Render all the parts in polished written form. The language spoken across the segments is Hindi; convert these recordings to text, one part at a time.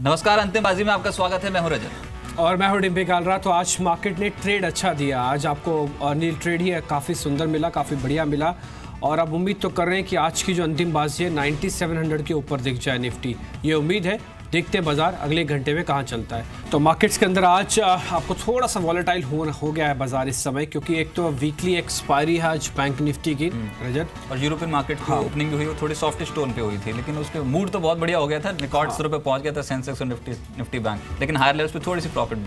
नमस्कार, अंतिम बाजी में आपका स्वागत है। मैं हूं रजत और मैं हूं डिम्पी कालरा। तो आज मार्केट ने ट्रेड अच्छा दिया। आज आपको नील ट्रेड ही काफ़ी सुंदर मिला, काफ़ी बढ़िया मिला और अब उम्मीद तो कर रहे हैं कि आज की जो अंतिम बाजी है 9700 के ऊपर दिख जाए निफ्टी। ये उम्मीद है, देखते हैं बाजार अगले घंटे में कहाँ चलता है। तो मार्केट्स के अंदर आज आपको थोड़ा सा वॉलेटाइल हो गया है बाजार इस समय, क्योंकि एक तो वीकली एक्सपायरी है आज बैंक निफ्टी की रजत, और यूरोपियन मार्केट की ओपनिंग भी हुई, वो थोड़ी सॉफ्टिश टोन पे हुई थी, लेकिन उसके मूड तो बहुत बढ़िया हो गया था। रिकॉर्ड स्तरों पे पहुंच गया था सेंसेक्स और निफ्टी बैंक, लेकिन हायर लेवल्स पे थोड़ी सी प्रॉफिट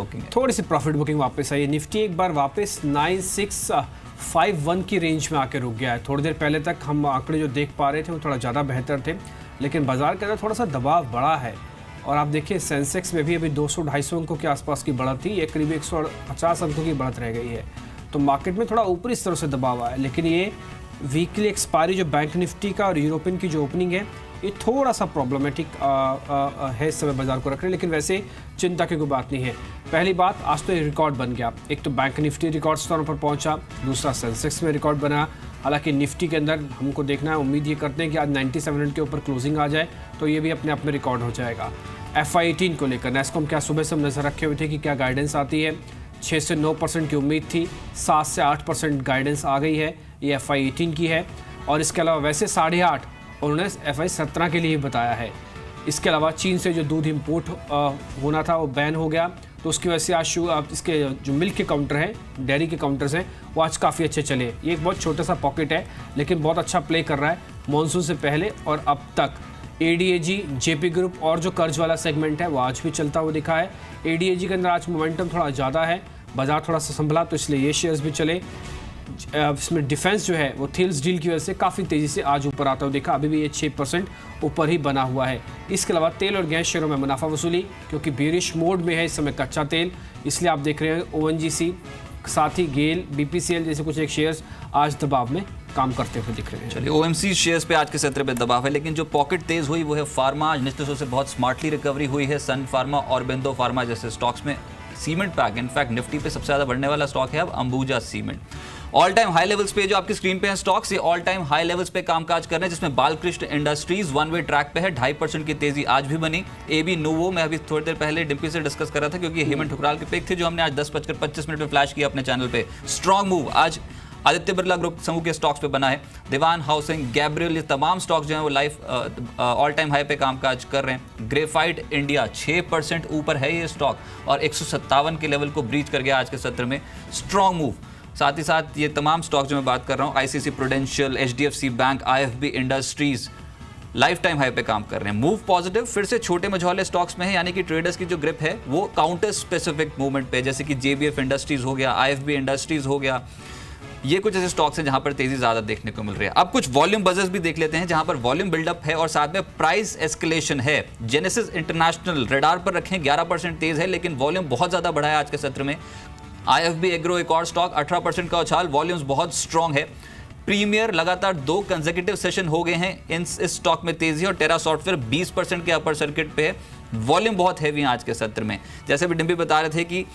बुकिंग वापस आई है। निफ्टी एक बार वापस 9651 की रेंज में आके रुक गया है। थोड़ी देर पहले तक हम आंकड़े जो देख पा रहे थे वो थोड़ा ज़्यादा बेहतर थे, लेकिन बाजार के अंदर थोड़ा सा दबाव बढ़ा है। और आप देखिए सेंसेक्स में भी अभी 200-250 अंकों के आसपास की बढ़त थी, ये करीब 150 अंकों की बढ़त रह गई है। तो मार्केट में थोड़ा ऊपरी स्तर से दबाव आया, लेकिन ये वीकली एक्सपायरी जो बैंक निफ्टी का और यूरोपियन की जो ओपनिंग है ये थोड़ा सा प्रॉब्लमेटिक है इस समय बाजार को रख रहे हैं, लेकिन वैसे चिंता की कोई बात नहीं है। पहली बात, आज तो रिकॉर्ड बन गया। एक तो बैंक निफ्टी रिकॉर्ड स्तरों पर पहुंचा, दूसरा सेंसेक्स में रिकॉर्ड बना। हालांकि निफ्टी के अंदर हमको देखना है, उम्मीद ये करते हैं कि आज 9700 के ऊपर क्लोजिंग आ जाए तो ये भी अपने आप में रिकॉर्ड हो जाएगा। FI18 को लेकर नेस्कॉम क्या सुबह से हम नज़र रखे हुए थे कि क्या गाइडेंस आती है। 6 से 9% की उम्मीद थी, 7 से 8% गाइडेंस आ गई है, ये FI18 की है। और इसके अलावा वैसे 8.5 उन्होंने FI17 के लिए बताया है। इसके अलावा चीन से जो दूध इंपोर्ट होना था वो बैन हो गया, तो उसकी वजह से आज इसके जो मिल्क के काउंटर हैं, डेयरी के काउंटर्स हैं, वो आज काफ़ी अच्छे चले। ये एक बहुत छोटा सा पॉकेट है, लेकिन बहुत अच्छा प्ले कर रहा है मॉनसून से पहले और अब तक। ADAG, JP ग्रुप और जो कर्ज वाला सेगमेंट है वो आज भी चलता हुआ दिखा है। ADAG के अंदर आज मोमेंटम थोड़ा ज़्यादा है, बाजार थोड़ा सा संभला, तो इसलिए ये शेयर्स भी चले। इसमें डिफेंस जो है वो थिल्स डील की वजह से काफ़ी तेज़ी से आज ऊपर आता हुआ देखा, अभी भी ये 6% ऊपर ही बना हुआ है। इसके अलावा तेल और गैस शेयरों में मुनाफा वसूली, क्योंकि बेरिश मोड में है इस समय कच्चा तेल, इसलिए आप देख रहे हैं ONGC, साथ ही गेल, BPCL जैसे कुछ एक शेयर्स आज दबाव में काम करते हुए दिख रहे हैं। चलिए, OMC शेयर्स पे आज के सत्र पे दबाव है, लेकिन जो पॉकेट तेज हुई वो है फार्मा। आज निश्चित से बहुत स्मार्टली रिकवरी हुई है। सन फार्मा और बेंदो फार्मा जैसे स्टॉक्स में। सीमेंट पैक, इनफैक्ट निफ्टी पे सबसे ज़्यादा बढ़ने वाला स्टॉक है अब Ambuja cement. All time high levels पे जो आपकी स्क्रीन पे हैं स्टॉक्स, ये ऑल टाइम हाई लेवल्स पे कामकाज कर रहे हैं, जिसमें Balkrishna industries one way track पे है, 2.5% की तेजी आज भी बनी। AB नोवो मैं अभी थोड़ी देर पहले डिम्पी से डिस्कस कर रहा था, क्योंकि हेमंत ठुकराल के पिक थे जो हमने आज 10:25 में फ्लैश किया अपने चैनल पे। स्ट्रॉन्ग मूव आज आदित्य बिरला ग्रुप समूह के स्टॉक्स पे बना है। दीवान हाउसिंग, गैब्रियल, ये तमाम स्टॉक्स जो हैं वो लाइफ ऑल टाइम हाई पे कामकाज कर रहे हैं। ग्रेफाइट इंडिया 6% ऊपर है ये स्टॉक और 157 के लेवल को ब्रीच कर गया आज के सत्र में। Strong move. साथ ही साथ ये तमाम स्टॉक्स जो मैं बात कर रहा हूँ, ICICI prudential, HDFC bank, IFB industries life time high पे काम कर रहे हैं। मूव पॉजिटिव फिर से छोटे मझौले स्टॉक्स में है, यानी कि ट्रेडर्स की जो ग्रिप है वो काउंटर स्पेसिफिक मूवमेंट पे, जैसे कि JBF इंडस्ट्रीज हो गया, IFB इंडस्ट्रीज हो गया, ये कुछ ऐसे स्टॉक्स हैं जहां पर तेजी ज्यादा देखने को मिल रही है। अब कुछ वॉल्यूम बजर्स भी देख लेते हैं जहां पर वॉल्यूम बिल्डअप है और साथ में प्राइस एस्केलेशन है। जेनेसिस इंटरनेशनल रडार पर रखें, 11% तेज है, लेकिन वॉल्यूम बहुत ज्यादा बढ़ा है आज के सत्र में। IFB एग्रो एक और स्टॉक 18% का उछाल, वॉल्यूम्स बहुत स्ट्रॉन्ग है। प्रीमियर लगातार 2 कंसेक्यूटिव सेशन हो गए हैं इस स्टॉक में तेजी, और टेरा सॉफ्टवेयर 20% के अपर सर्किट पे है। वॉल्यूम बहुत हैवी है आज के सत्र में। जैसे भी डिम्पी बता रहे थे कि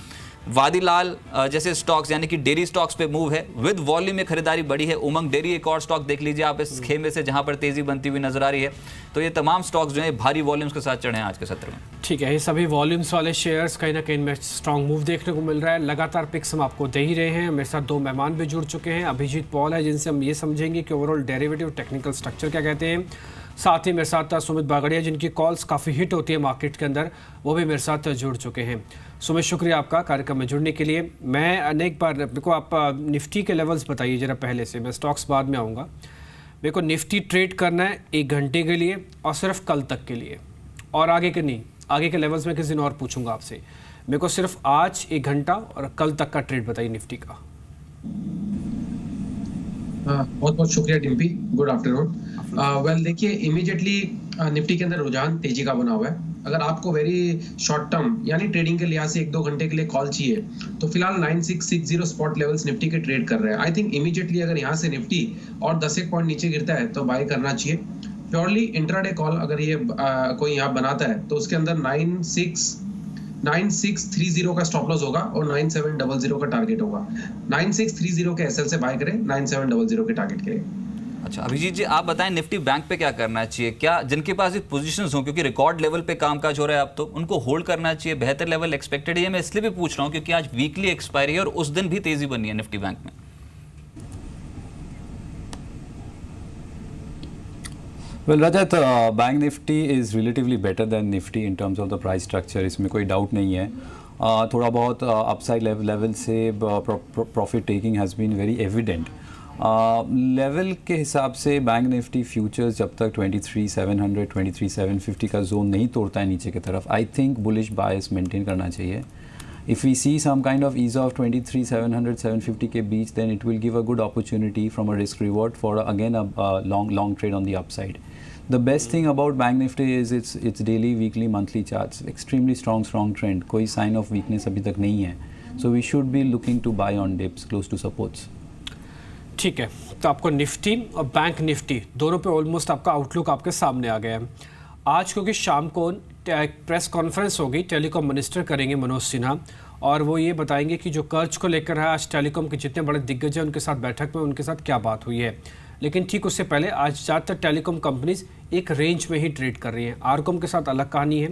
वादीलाल जैसे स्टॉक्स यानी कि डेयरी स्टॉक्स पे मूव है, विद वॉल्यूम में खरीदारी बढ़ी है। उमंग डेयरी एक और स्टॉक देख लीजिए आप इस खेमे से, जहां पर तेजी बनती हुई नजर आ रही है। तो ये तमाम स्टॉक्स जो है भारी वॉल्यूम्स के साथ चढ़े हैं आज के सत्र में। ठीक है, ये सभी वॉल्यूम्स वाले शेयर्स कहीं ना कहीं में स्ट्रॉन्ग मूव देखने को मिल रहा है। लगातार पिक्स हम आपको दे ही रहे हैं। मेरे साथ 2 मेहमान भी जुड़ चुके हैं। अभिजीत पॉल है, जिनसे हम ये समझेंगे कि ओवरऑल डेरिवेटिव टेक्निकल स्ट्रक्चर क्या कहते हैं। साथ ही मेरे साथ सुमित बागड़िया, जिनकी कॉल्स काफ़ी हिट होती है मार्केट के अंदर, वो भी मेरे साथ जुड़ चुके हैं। सुमित, शुक्रिया आपका कार्यक्रम में जुड़ने के लिए। मैं अनेक बार मेरे को आप निफ्टी के लेवल्स बताइए जरा पहले से, मैं स्टॉक्स बाद में आऊँगा। मेरे को निफ्टी ट्रेड करना है 1 घंटे के लिए और सिर्फ कल तक के लिए, और आगे के नहीं। आगे के लेवल्स में किसी दिन और पूछूंगा आपसे। मेरे को सिर्फ आज 1 घंटा और कल तक का ट्रेड बताइए निफ्टी का। बहुत बहुत शुक्रिया डिम्पी, गुड आफ्टरनून। वेल देखिए, इमीडिएटली निफ्टी के अंदर रुझान तेजी का बना हुआ है। अगर आपको वेरी शॉर्ट टर्म यानी ट्रेडिंग के लिहाज से 1-2 घंटे के लिए कॉल चाहिए, तो फिलहाल 9660 स्पॉट लेवल्स निफ्टी के ट्रेड कर रहे हैं। आई थिंक इमीडिएटली अगर यहाँ से निफ्टी और 10 पॉइंट नीचे गिरता है तो बाय करना चाहिए। प्योरली इंट्राडे कॉल अगर ये कोई यहाँ बनाता है तो उसके अंदर 9630 का स्टॉप लॉस होगा और 9700 का टारगेट होगा। 9630 के एसएल से बाय करें, 9700 के टारगेट के लिए। अच्छा अभिजीत जी, आप बताएं निफ्टी बैंक पे क्या करना चाहिए? क्या जिनके पास भी पोजीशंस हो, क्योंकि रिकॉर्ड लेवल पे कामकाज हो रहा है अब, तो उनको होल्ड करना चाहिए? बेहतर लेवल एक्सपेक्टेड है? मैं इसलिए भी पूछ रहा हूँ क्योंकि आज वीकली एक्सपायरी है और उस दिन भी तेजी बनी है निफ्टी बैंक में। Well, Rajat, Bank Nifty is relatively better than Nifty in terms of the price structure. इसमें कोई डाउट नहीं है. थोड़ा बहुत अपसाइड लेवल से profit taking has been very evident. Level के हिसाब से बैंक निफ्टी फ्यूचर्स जब तक 23,700 23,750 का जोन नहीं तोड़ता है नीचे की तरफ, I think bullish bias maintain करना चाहिए. If we see some kind of ease of 23,700 750 के बीच, then it will give a good opportunity from a risk reward for again a long trade on the upside. The best thing about Bank Nifty is its daily, weekly, monthly charts. Extremely strong trend. कोई sign of weakness अभी तक नहीं है. So we should be looking to buy on dips close to supports. ठीक है, तो आपको निफ्टी और बैंक निफ्टी दोनों पे ऑलमोस्ट आपका आउटलुक आपके सामने आ गया है. आज क्योंकि शाम को प्रेस कॉन्फ्रेंस होगी, टेलीकॉम मिनिस्टर करेंगे मनोज सिन्हा, और वो ये बताएंगे कि जो कर्ज को लेकर है आज टेलीकॉम के जितने बड़े दिग्गज हैं उनके साथ बैठक में उनके साथ क्या बात हुई है. लेकिन ठीक उससे पहले आज ज़्यादातर टेलीकॉम कंपनीज एक रेंज में ही ट्रेड कर रही हैं. आरकॉम के साथ अलग कहानी है,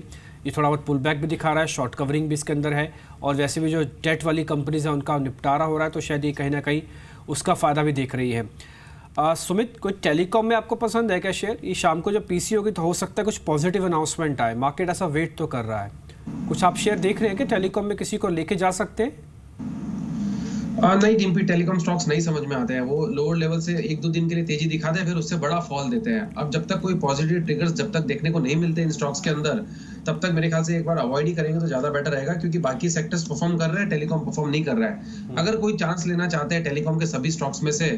ये थोड़ा बहुत पुल बैक भी दिखा रहा है, शॉर्ट कवरिंग भी इसके अंदर है, और वैसे भी जो डेट वाली कंपनीज हैं उनका निपटारा हो रहा है, तो शायद ये कहीं ना कहीं उसका फ़ायदा भी देख रही है. सुमित, कोई टेलीकॉम में आपको पसंद है क्या शेयर? ये शाम को जब पीसी होगी तो हो सकता है कुछ पॉजिटिव अनाउंसमेंट आए, मार्केट ऐसा वेट तो कर रहा है. कुछ आप शेयर देख रहे हैं कि टेलीकॉम में किसी को लेके जा सकते हैं? नहीं डिम्पी, टेलीकॉम स्टॉक्स नहीं समझ में आते हैं. वो लोअर लेवल से एक दो दिन के लिए तेजी दिखाते हैं, फिर उससे बड़ा फॉल देते हैं. अब जब तक कोई पॉजिटिव ट्रिगर्स जब तक देखने को नहीं मिलते इन स्टॉक्स के अंदर, तब तक मेरे ख्याल से एक बार अवॉइड ही करेंगे तो ज्यादा बेटर रहेगा, क्योंकि बाकी सेक्टर्स परफॉर्म कर रहे हैं, टेलीकॉम परफॉर्म नहीं कर रहा है. अगर कोई चांस लेना चाहते हैं टेलीकॉम के सभी स्टॉक्स में से,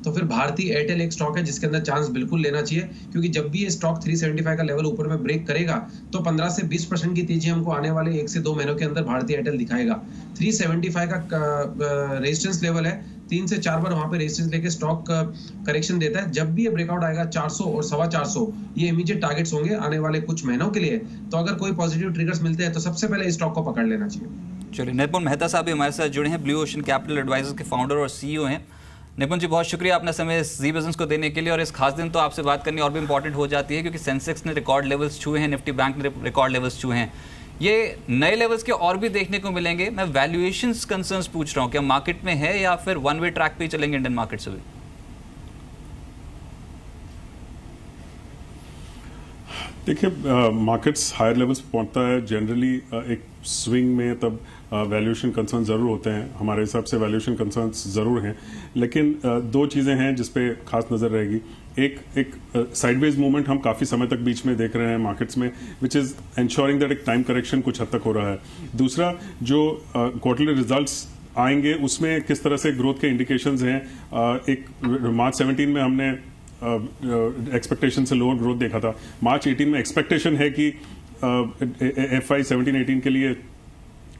तो फिर भारती एयरटेल एक स्टॉक है जिसके अंदर चांस बिल्कुल लेना चाहिए, क्योंकि जब भी ये स्टॉक 375 का लेवल ऊपर में ब्रेक करेगा तो 15 से 20% की तेजी हमको आने वाले 1 से 2 महीनों के अंदर भारती एयरटेल दिखाएगा. 375 का रेजिस्टेंस लेवल है, 3 से 4 बार वहां पे रेजिस्टेंस लेके स्टॉक करेक्शन देता है. जब भी ये ब्रेकआउट आएगा 400 और 450 ये इमीडिएट टारगेट्स होंगे आने वाले कुछ महीनों के लिए. तो अगर कोई पॉजिटिव ट्रिगर्स मिलते हैं तो सबसे पहले इस स्टॉक को पकड़ लेना चाहिए. चलिए, निपुण मेहता साहब भी हमारे साथ जुड़े हैं, ब्लू ओशन कैपिटल एडवाइजर्स के फाउंडर और सीईओ हैं. निपुण जी, बहुत शुक्रिया अपना समय जी बिजनेस को देने के लिए. और इस खास दिन तो आपसे बात करनी और भी इंपॉर्टेंट हो जाती है, क्योंकि सेंसेक्स ने रिकॉर्ड लेवल्स छुए हैं, निफ्टी बैंक ने रिकॉर्ड लेवल्स छुए हैं. ये नए लेवल्स के और भी देखने को मिलेंगे. मैं वैल्यूएशंस कंसर्न्स पूछ रहा हूँ, क्या मार्केट में है या फिर वन वे ट्रैक पे ही चलेंगे इंडियन मार्केट से भी? देखिए, मार्केट्स हायर लेवल्स पे पहुंचता है जनरली एक स्विंग में, तब वैल्यूएशन कंसर्न ज़रूर होते हैं. हमारे हिसाब से वैल्यूएशन कंसर्न्स ज़रूर हैं, लेकिन दो चीज़ें हैं जिस पे खास नज़र रहेगी. एक साइडवेज मूवमेंट हम काफ़ी समय तक बीच में देख रहे हैं मार्केट्स में, विच इज़ इंश्योरिंग दैट एक टाइम करेक्शन कुछ हद तक हो रहा है. दूसरा, जो क्वार्टरली रिजल्ट्स आएंगे उसमें किस तरह से ग्रोथ के इंडिकेशंस हैं. एक मार्च 17 में हमने एक्सपेक्टेशन से लोअर ग्रोथ देखा था. मार्च 18 में एक्सपेक्टेशन है कि FY 17-18 के लिए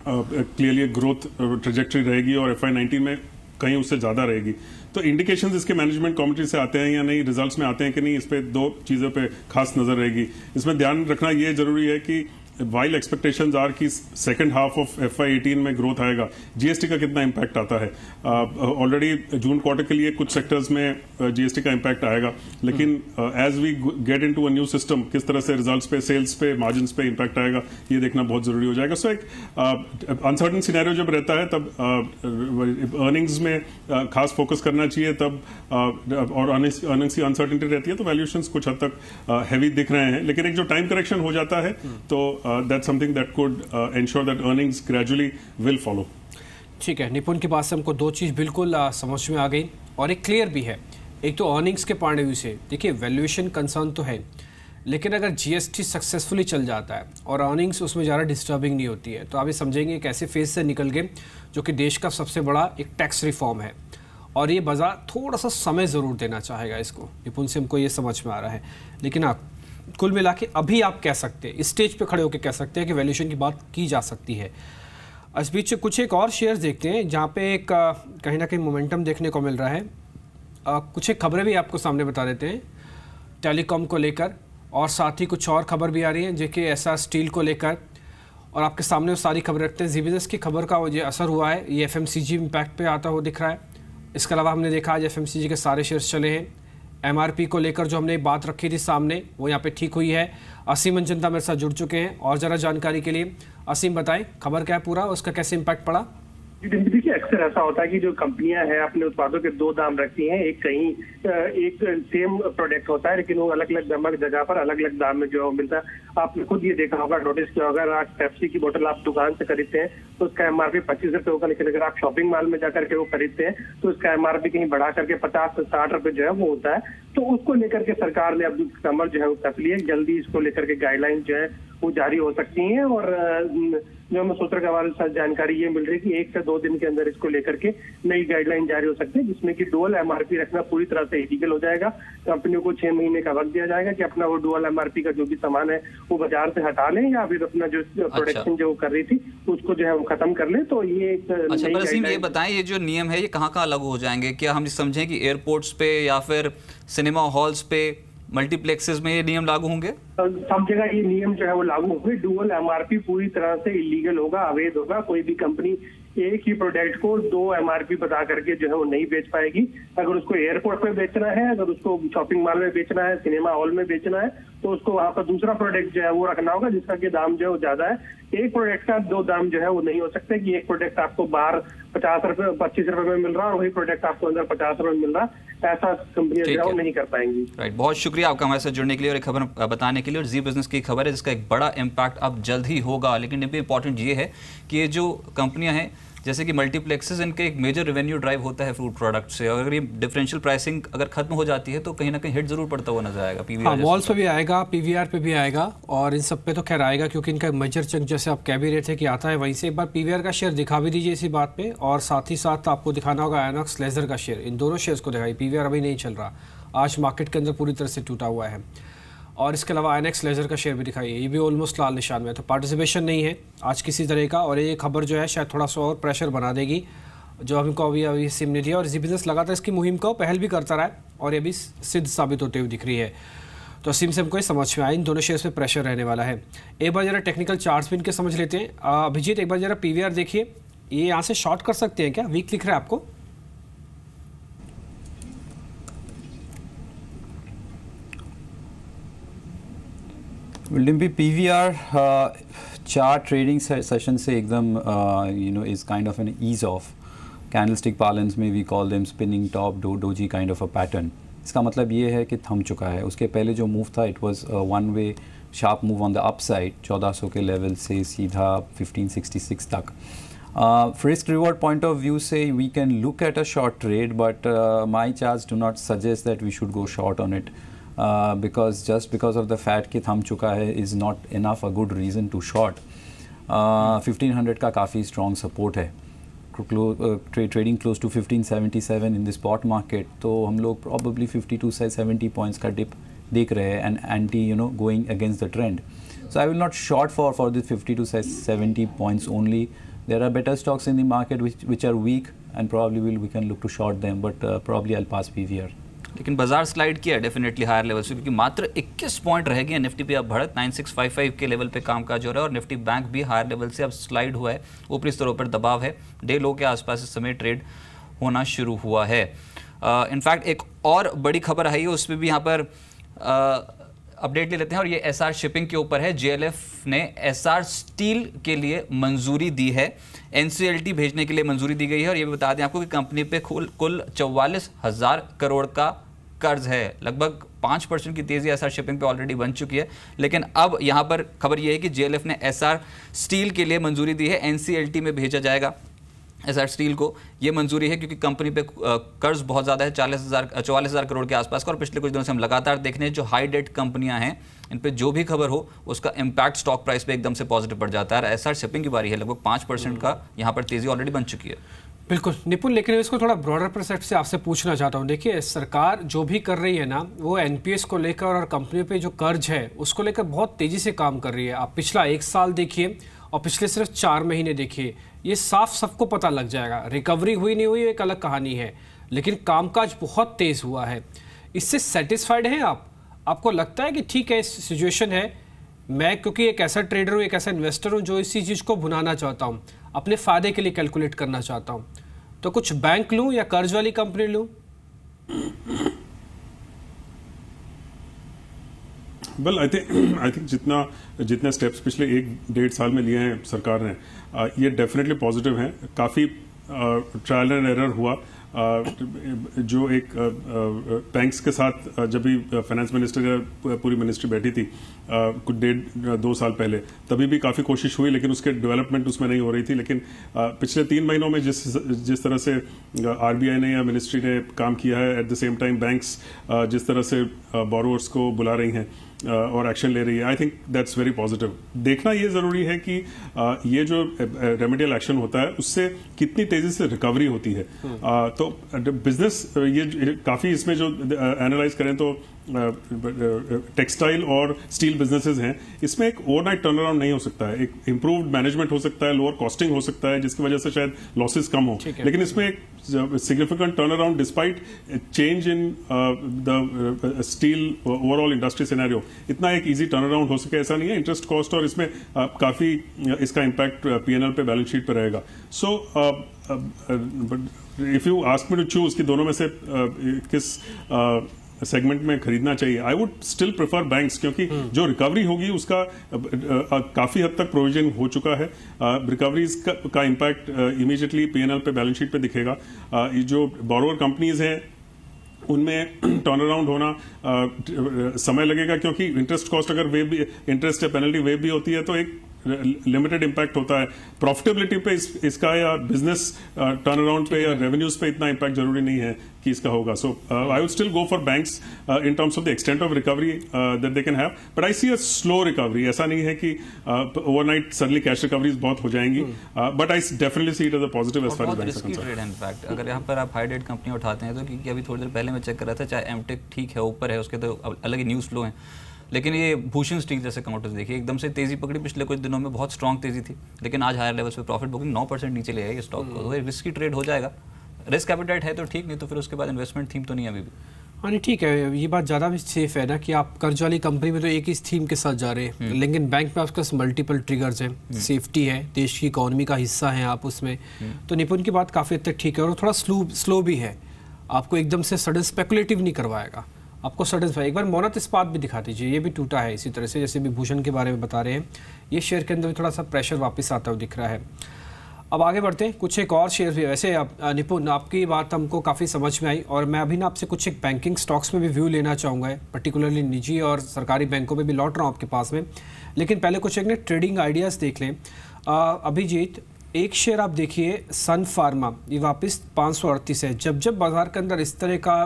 क्लियरली ग्रोथ ट्रेजेक्टरी रहेगी और FY 19 में कहीं उससे ज़्यादा रहेगी. तो इंडिकेशंस इसके मैनेजमेंट कमेटी से आते हैं या नहीं, रिजल्ट्स में आते हैं कि नहीं, इस पे दो चीज़ों पे खास नज़र रहेगी. इसमें ध्यान रखना ये जरूरी है कि वाइल एक्सपेक्टेशंस आर कि सेकंड हाफ ऑफ FY 18 में ग्रोथ आएगा, जीएसटी का कितना इम्पैक्ट आता है. ऑलरेडी जून क्वार्टर के लिए कुछ सेक्टर्स में जीएसटी का इम्पैक्ट आएगा, लेकिन as we get into a new system किस तरह से रिजल्ट्स पे, सेल्स पे, मार्जिन्स पे इम्पैक्ट आएगा, ये देखना बहुत जरूरी हो जाएगा. सो एक अनसर्टन सिनेरियो जब रहता है तब अर्निंग्स में खास फोकस करना चाहिए. तब और अर्निंग्स की अनसर्टेनिटी रहती है तो वैल्यूएशंस कुछ हद तक हैवी दिख रहे हैं. लेकिन एक जो टाइम करेक्शन हो जाता है तो that's something that could ensure that earnings gradually will follow. ठीक है, निपुण की बात से हमको दो चीज़ बिल्कुल समझ में आ गई और एक क्लियर भी है. एक तो अर्निंग्स के पॉइंट ऑफ व्यू से देखिए, वैल्यूएशन कंसर्न तो है, लेकिन अगर जीएसटी सक्सेसफुली चल जाता है और अर्निंग्स उसमें ज़्यादा डिस्टर्बिंग नहीं होती है, तो आप ये समझेंगे एक ऐसे फेज से निकल गए जो कि देश का सबसे बड़ा एक टैक्स रिफॉर्म है. और ये बाजार थोड़ा सा समय ज़रूर देना चाहेगा इसको. निपुण से हमको ये समझ में आ रहा है. लेकिन आप कुल मिला के अभी आप कह सकते हैं, इस स्टेज पे खड़े होकर कह सकते हैं कि वैल्यूएशन की बात की जा सकती है. इस बीच कुछ एक और शेयर्स देखते हैं जहाँ पे एक कहीं ना कहीं मोमेंटम देखने को मिल रहा है. कुछ एक खबरें भी आपको सामने बता देते हैं टेलीकॉम को लेकर, और साथ ही कुछ और खबर भी आ रही है JKSR स्टील को लेकर, और आपके सामने वो सारी खबर रखते हैं. जी बिजनेस की खबर का जो असर हुआ है ये FMCG इम्पैक्ट पे आता हुआ दिख रहा है. इसके अलावा हमने देखा आज FMCG के सारे शेयर्स चले हैं. एमआरपी को लेकर जो हमने बात रखी थी सामने, वो यहाँ पे ठीक हुई है। असीम जनता मेरे साथ जुड़ चुके हैं और ज़रा जानकारी के लिए। असीम बताएं खबर क्या है पूरा, उसका कैसे इम्पैक्ट पड़ा? देखिए, अक्सर ऐसा होता है कि जो कंपनियां हैं अपने उत्पादों के दो दाम रखती हैं। एक सेम प्रोडक्ट होता है लेकिन वो अलग अलग जगह पर अलग अलग दाम में जो मिलता है। आपने खुद ये देखा होगा, नोटिस किया होगा, अगर आप पेप्सी की बोतल आप दुकान से खरीदते हैं तो उसका एमआरपी 25 रुपए होगा, लेकिन अगर आप शॉपिंग मॉल में जाकर के वो खरीदते हैं तो उसका एमआरपी कहीं बढ़ा करके 50 से 60 रुपए जो है वो होता है। तो उसको लेकर के सरकार ने अब कमर जो है वो कस ली है। जल्दी इसको लेकर के गाइडलाइन जो है वो जारी हो सकती हैं और जो हमें सूत्र के हवाले से जानकारी ये मिल रही है कि 1 से 2 दिन के अंदर इसको लेकर के नई गाइडलाइन जारी हो सकती है, जिसमें कि डुअल एमआरपी रखना पूरी तरह से इलीगल हो जाएगा। कंपनियों को 6 महीने का वक्त दिया जाएगा कि अपना वो डुअल एमआरपी का जो भी सामान है वो बाजार से हटा लें या फिर अपना जो प्रोडक्शन जो कर रही थी उसको जो है वो खत्म कर ले। तो ये अच्छा, पर ये बताएं, ये जो नियम है ये कहाँ लागू हो जाएंगे? क्या हम समझें कि एयरपोर्ट्स पे या फिर सिनेमा हॉल्स पे, मल्टीप्लेक्सेस में ये नियम लागू होंगे? सब जगह ये नियम जो है वो लागू होंगे। डुअल एमआरपी पूरी तरह से इलीगल होगा, अवैध होगा। कोई भी कंपनी एक ही प्रोडक्ट को 2 एमआरपी बता करके जो है वो नहीं बेच पाएगी। अगर उसको एयरपोर्ट पे बेचना है, अगर उसको शॉपिंग मॉल में बेचना है, सिनेमा हॉल में बेचना है, तो उसको वहां पर दूसरा प्रोडक्ट जो है वो रखना होगा जिसका कि दाम जो है वो ज्यादा है। एक प्रोडक्ट का 2 दाम जो है वो नहीं हो सकते कि एक प्रोडक्ट आपको बाहर 50 रुपए 25 रुपए में मिल रहा है और वही प्रोडक्ट आपको अंदर 50 रुपए में मिल रहा है। ऐसा कंपनियां जो है वो नहीं कर पाएंगी। राइट, बहुत शुक्रिया आपका हमारे साथ जुड़ने के लिए और एक खबर बताने के लिए। और जी बिजनेस की खबर है जिसका एक बड़ा इम्पैक्ट अब जल्द ही होगा, लेकिन इंपॉर्टेंट ये है कि ये जो कंपनियां हैं जैसे कि मल्टीप्लेक्सेस, इनके एक मेजर रेवेन्यू ड्राइव होता है फूड प्रोडक्ट से। और अगर ये डिफरेंशियल प्राइसिंग अगर खत्म हो जाती है तो कहीं ना कहीं हिट जरूर पड़ता हुआ नजर आएगा। पीवीआर मॉल्स पे भी आएगा, पीवीआर पे भी आएगा और इन सब पे तो खैर आएगा क्योंकि इनका मेजर चंक जैसे आप कह भी रहे थे कि आता है वहीं से। एक बार पीवीआर का शेयर दिखा भी दीजिए इसी बात पे, और साथ ही साथ आपको दिखाना होगा आयनॉक्स लेजर का शेयर। इन दोनों शेयर्स को दिखाई। पीवीआर अभी नहीं चल रहा, आज मार्केट के अंदर पूरी तरह से टूटा हुआ है। और इसके अलावा आयनॉक्स लेजर का शेयर भी दिखाइए, ये भी ऑलमोस्ट लाल निशान में, तो पार्टिसिपेशन नहीं है आज किसी तरह का। और ये खबर जो है शायद थोड़ा सा और प्रेशर बना देगी जो हमको अभी सिम ने दिया। और जी बिजनेस लगातार इसकी मुहिम को पहल भी करता रहा है और ये भी सिद्ध साबित होते हुए दिख रही है। तो सिम से हमको ये समझ में आया इन दोनों शेयर्स पे प्रेशर रहने वाला है। एक बार जरा टेक्निकल चार्ट्स भी इनके समझ लेते हैं। अभिजीत एक बार जरा पीवीआर देखिए, ये यहाँ से शॉर्ट कर सकते हैं क्या? वीक दिख रहा है आपको? डिम्पी पीवीआर चार्ट ट्रेडिंग सेशन से एकदम is kind of an ease of candlestick parlance में we call them spinning top doji kind of a pattern. इसका मतलब ये है कि थम चुका है। उसके पहले जो मूव था it was one way sharp move on the upside 1400 के लेवल से सीधा 1566 तक। Risk reward point of view से we can look at a short trade but my charts do not suggest that we should go short on it because just of the fact कि थम चुका है is not enough a good reason to short। 1500 का काफ़ी strong support है। trading close to 1577 in the spot market, तो हम लोग probably 52 से 70 points का dip देख रहे हैं and anti going against the trend। So I will not short for the 52 से 70 points only। There are better stocks in the market which are weak and probably we can look to short them, but probably I'll pass PVR। लेकिन बाजार स्लाइड किया डेफिनेटली हायर लेवल से, क्योंकि मात्र 21 पॉइंट रह गए निफ्टी पे अब बढ़त 9655 के लेवल पे कामकाज हो रहा है। और निफ्टी बैंक भी हायर लेवल से अब स्लाइड हुआ है, ऊपरी स्तरों पर दबाव है। डे लो के आसपास इस समय ट्रेड होना शुरू हुआ है। इनफैक्ट एक और बड़ी खबर आई है, उसमें भी यहाँ पर अपडेट ले लेते हैं और ये एसआर शिपिंग के ऊपर है। जेएलएफ ने एसआर स्टील के लिए मंजूरी दी है, एनसीएलटी भेजने के लिए मंजूरी दी गई है। और ये भी बता दें आपको कि कंपनी पे कुल 44,000 करोड़ का कर्ज है। लगभग 5% की तेजी एसआर शिपिंग पे ऑलरेडी बन चुकी है। लेकिन अब यहाँ पर खबर ये है कि जेएलएफ ने एसआर स्टील के लिए मंजूरी दी है, एनसीएलटी में भेजा जाएगा एसआर स्टील को। ये मंजूरी है क्योंकि कंपनी पे कर्ज बहुत ज़्यादा है, 44,000 करोड़ के आसपास का। और पिछले कुछ दिनों से हम लगातार देख रहे हैं जो हाई डेट कंपनियां हैं इन पे जो भी खबर हो उसका इम्पैक्ट स्टॉक प्राइस पे एकदम से पॉजिटिव पड़ जाता है। एसआर शिपिंग की बारी है, लगभग 5% का यहाँ पर तेजी ऑलरेडी बन चुकी है। बिल्कुल निपुण, लेकिन इसको थोड़ा ब्रॉडर परस्पेक्टिव से आपसे पूछना चाहता हूँ। देखिए सरकार जो भी कर रही है ना, वो एनपीएस को लेकर और कंपनियों पे जो कर्ज है उसको लेकर बहुत तेजी से काम कर रही है। आप पिछला 1 साल देखिए और पिछले सिर्फ 4 महीने देखिए, ये साफ सबको पता लग जाएगा। रिकवरी हुई नहीं हुई एक अलग कहानी है, लेकिन कामकाज बहुत तेज हुआ है। इससे सेटिस्फाइड हैं आप? आपको लगता है कि ठीक है इस सिचुएशन है, मैं क्योंकि एक ऐसा ट्रेडर हूँ, एक ऐसा इन्वेस्टर हूँ जो इसी चीज़ को भुनाना चाहता हूँ, अपने फ़ायदे के लिए कैलकुलेट करना चाहता हूँ, तो कुछ बैंक लूँ या कर्ज वाली कंपनी लूँ? वेल आई थिंक जितने स्टेप्स पिछले 1-1.5 साल में लिए हैं सरकार ने, ये डेफिनेटली पॉजिटिव हैं। काफ़ी ट्रायल एंड एरर हुआ। जो एक बैंक्स के साथ जब भी फाइनेंस मिनिस्टर या पूरी मिनिस्ट्री बैठी थी कुछ 1.5-2 साल पहले, तभी भी काफ़ी कोशिश हुई, लेकिन उसके डेवलपमेंट उसमें नहीं हो रही थी। लेकिन पिछले 3 महीनों में जिस तरह से आरबीआई ने या मिनिस्ट्री ने काम किया है, at the same time banks जिस तरह से बोरोवर्स को बुला रही हैं और एक्शन ले रही है, I think that's very positive. देखना ये ज़रूरी है कि ये जो रेमेडियल एक्शन होता है उससे कितनी तेज़ी से रिकवरी होती है। तो बिजनेस ये काफ़ी इसमें जो एनालाइज करें तो टेक्सटाइल और स्टील बिजनेसेस हैं, इसमें एक ओवरनाइट टर्न अराउंड नहीं हो सकता है। एक इंप्रूव्ड मैनेजमेंट हो सकता है, लोअर कॉस्टिंग हो सकता है, जिसकी वजह से शायद लॉसेस कम हो, लेकिन इसमें एक significant turn around despite change in the steel overall industry scenario, इतना एक इजी टर्न अराउंड हो सके ऐसा नहीं है। इंटरेस्ट कॉस्ट और इसमें काफ़ी इसका इम्पैक्ट पीएनएल पे, बैलेंस शीट पे रहेगा। So if you ask me to choose कि दोनों में से किस सेगमेंट में खरीदना चाहिए, I would still prefer banks, क्योंकि जो रिकवरी होगी उसका काफी हद तक प्रोविजन हो चुका है। रिकवरीज का इम्पैक्ट इमीडिएटली पीएनएल पे, बैलेंस शीट पे दिखेगा। जो बोरोवर कंपनीज हैं उनमें टर्न अराउंड होना समय लगेगा, क्योंकि इंटरेस्ट कॉस्ट अगर वेव भी, इंटरेस्ट या पेनल्टी वेव भी होती है तो एक लिमिटेड इम्पैक्ट होता है। प्रॉफिटेबिलिटी पे इसका या बिजनेस टर्न अराउंड पे या रेवेन्यूज पे इतना इम्पैक्ट जरूरी नहीं है कि इसका होगा। So I would still go for banks in terms of the extent of recovery that they can have, but I see a slow recovery. ऐसा नहीं है कि ओवरनाइट सडनली कैश रिकवरीज बहुत हो जाएंगी, but I definitely see it as a positive as far as banks are concerned. In fact अगर यहाँ पर आप हाई रेट कंपनी उठाते हैं तो, क्योंकि अभी थोड़ी देर पहले मैं चेक कर रहा था, चाहे एमटेक ठीक है, ऊपर है, उसके तो अलग ही न्यूज़ फ्लो है, लेकिन ये भूषण स्टील जैसे कमोडिटीज देखिए एकदम से तेजी पकड़ी, पिछले कुछ दिनों में बहुत स्ट्रॉन्ग तेजी थी, लेकिन आज हायर लेवल्स पे प्रॉफिट बुकिंग 9% नीचे ले आई ये स्टॉक को। रिस्की ट्रेड हो जाएगा, रिस्क एपेटाइट है तो ठीक, नहीं तो फिर उसके बाद इन्वेस्टमेंट थीम तो नहीं अभी भी। हाँ नहीं ठीक है, ये बात ज़्यादा भी सेफ है ना कि आप कर्ज वाली कंपनी में तो एक ही थीम के साथ जा रहे हैं, लेकिन बैंक में आपके पास मल्टीपल ट्रिगर्स हैं, सेफ्टी है, देश की इकोनॉमी का हिस्सा है आप उसमें, तो निपुण की बात काफ़ी हद तक ठीक है। और थोड़ा स्लो भी है, आपको एकदम से सडन स्पेकुलेटिव नहीं करवाएगा, आपको सडन। एक बार मोनत इस्पात भी दिखा दीजिए, ये भी टूटा है इसी तरह से, जैसे भी भूषण के बारे में बता रहे हैं, ये शेयर के अंदर भी थोड़ा सा प्रेशर वापस आता हुआ दिख रहा है। अब आगे बढ़ते हैं, कुछ एक और शेयर भी। वैसे निपुण आपकी बात हमको काफ़ी समझ में आई, और मैं अभी ना आपसे कुछ एक बैंकिंग स्टॉक्स में भी व्यू लेना चाहूँगा, पर्टिकुलरली निजी और सरकारी बैंकों में भी लौट रहा हूँ आपके पास में, लेकिन पहले कुछ एक ना ट्रेडिंग आइडियाज़ देख लें। अभिजीत, एक शेयर आप देखिए सन फार्मा, ये वापस 538 है। जब बाजार के अंदर इस तरह का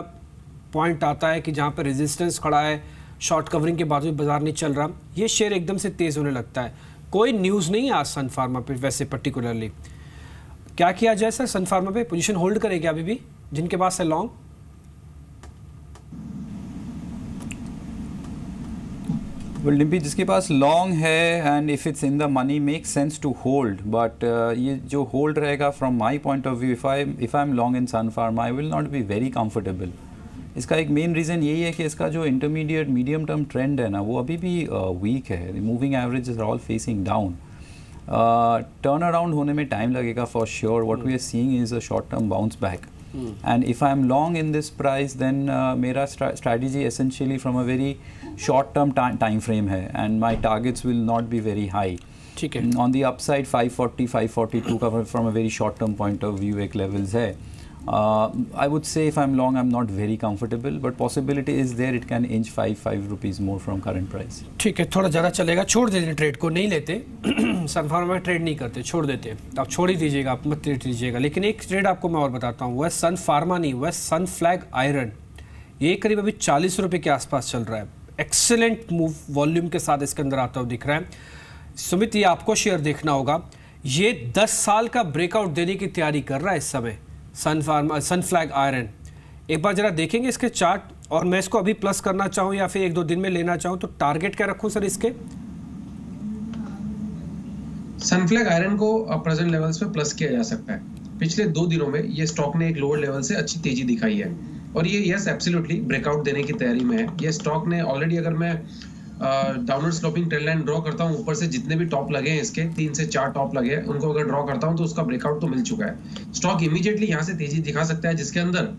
पॉइंट आता है कि जहाँ पर रेजिस्टेंस खड़ा है, शॉर्ट कवरिंग के बाद भी बाजार नहीं चल रहा, ये शेयर एकदम से तेज़ होने लगता है। कोई न्यूज़ नहीं है आज सन फार्मा पे, वैसे पर्टिकुलरली क्या किया जाए सर? सन फार्मा पे पोजीशन होल्ड करेगी अभी भी जिनके पास है लॉन्ग? वेल डिम्पी, जिसके पास लॉन्ग है and if it's in the money make sense to hold, but ये जो होल्ड रहेगा from my point of view, if I am long in Sun Pharma I will not be very comfortable. इसका एक मेन रीज़न यही है कि इसका जो इंटरमीडिएट मीडियम टर्म ट्रेंड है ना, वो अभी भी वीक है। Moving averages are all facing down. Turn around होने में टाइम लगेगा for sure. What we are seeing is a short term bounce back, and if I am long in this price then मेरा strategy essentially from a very short term time frame है, and my targets will not be very high. ठीक है, ऑन दी अपसाइड 540 542 का from a very short term point of view एक लेवल्स है। I would say if I'm long, I'm not very comfortable, but possibility is there. It can inch 5 rupees more from current price. ठीक है, थोड़ा ज़्यादा चलेगा, छोड़ देते ट्रेड को, नहीं लेते सन फार्मा में ट्रेड नहीं करते, छोड़ देते, आप छोड़ ही दीजिएगा, आप मत ट्रेड लीजिएगा। लेकिन एक ट्रेड आपको मैं और बताता हूँ, वह सन फार्मा नहीं, वह सन फ्लैग आयरन, ये करीब अभी 40 रुपये के आसपास चल रहा है। एक्सेलेंट मूव वॉल्यूम के साथ इसके अंदर आता हुआ दिख रहा है। सुमित, ये आपको शेयर देखना होगा, ये 10 साल का ब्रेकआउट देने की तैयारी कर रहा है इस समय सन फ्लैग आयरन। एक बार जरा देखेंगे इसके चार्ट, और मैं इसको अभी प्लस करना चाहूँ या फिर 1-2 दिन में लेना चाहूँ तो टारगेट क्या रखूँ सर इसके? सन फ्लैग आयरन को प्रेजेंट लेवल्स पे प्लस किया जा सकता है। पिछले 2 दिनों में ये स्टॉक ने एक लोअर लेवल से अच्छी तेजी दिखाई है, और ये यस एब्सोल्युटली ब्रेकआउट देने की तैयारी में है। ये स्टॉक ने ऑलरेडी, अगर मैं downward sloping trend line draw करता हूँ, ऊपर से जितने भी टॉप लगे हैं इसके 3 से 4 टॉप लगे हैं, उनको अगर ड्रॉ करता हूँ तो उसका ब्रेकआउट तो मिल चुका है। स्टॉक इमीडिएटली यहाँ से तेजी दिखा सकता है, जिसके अंदर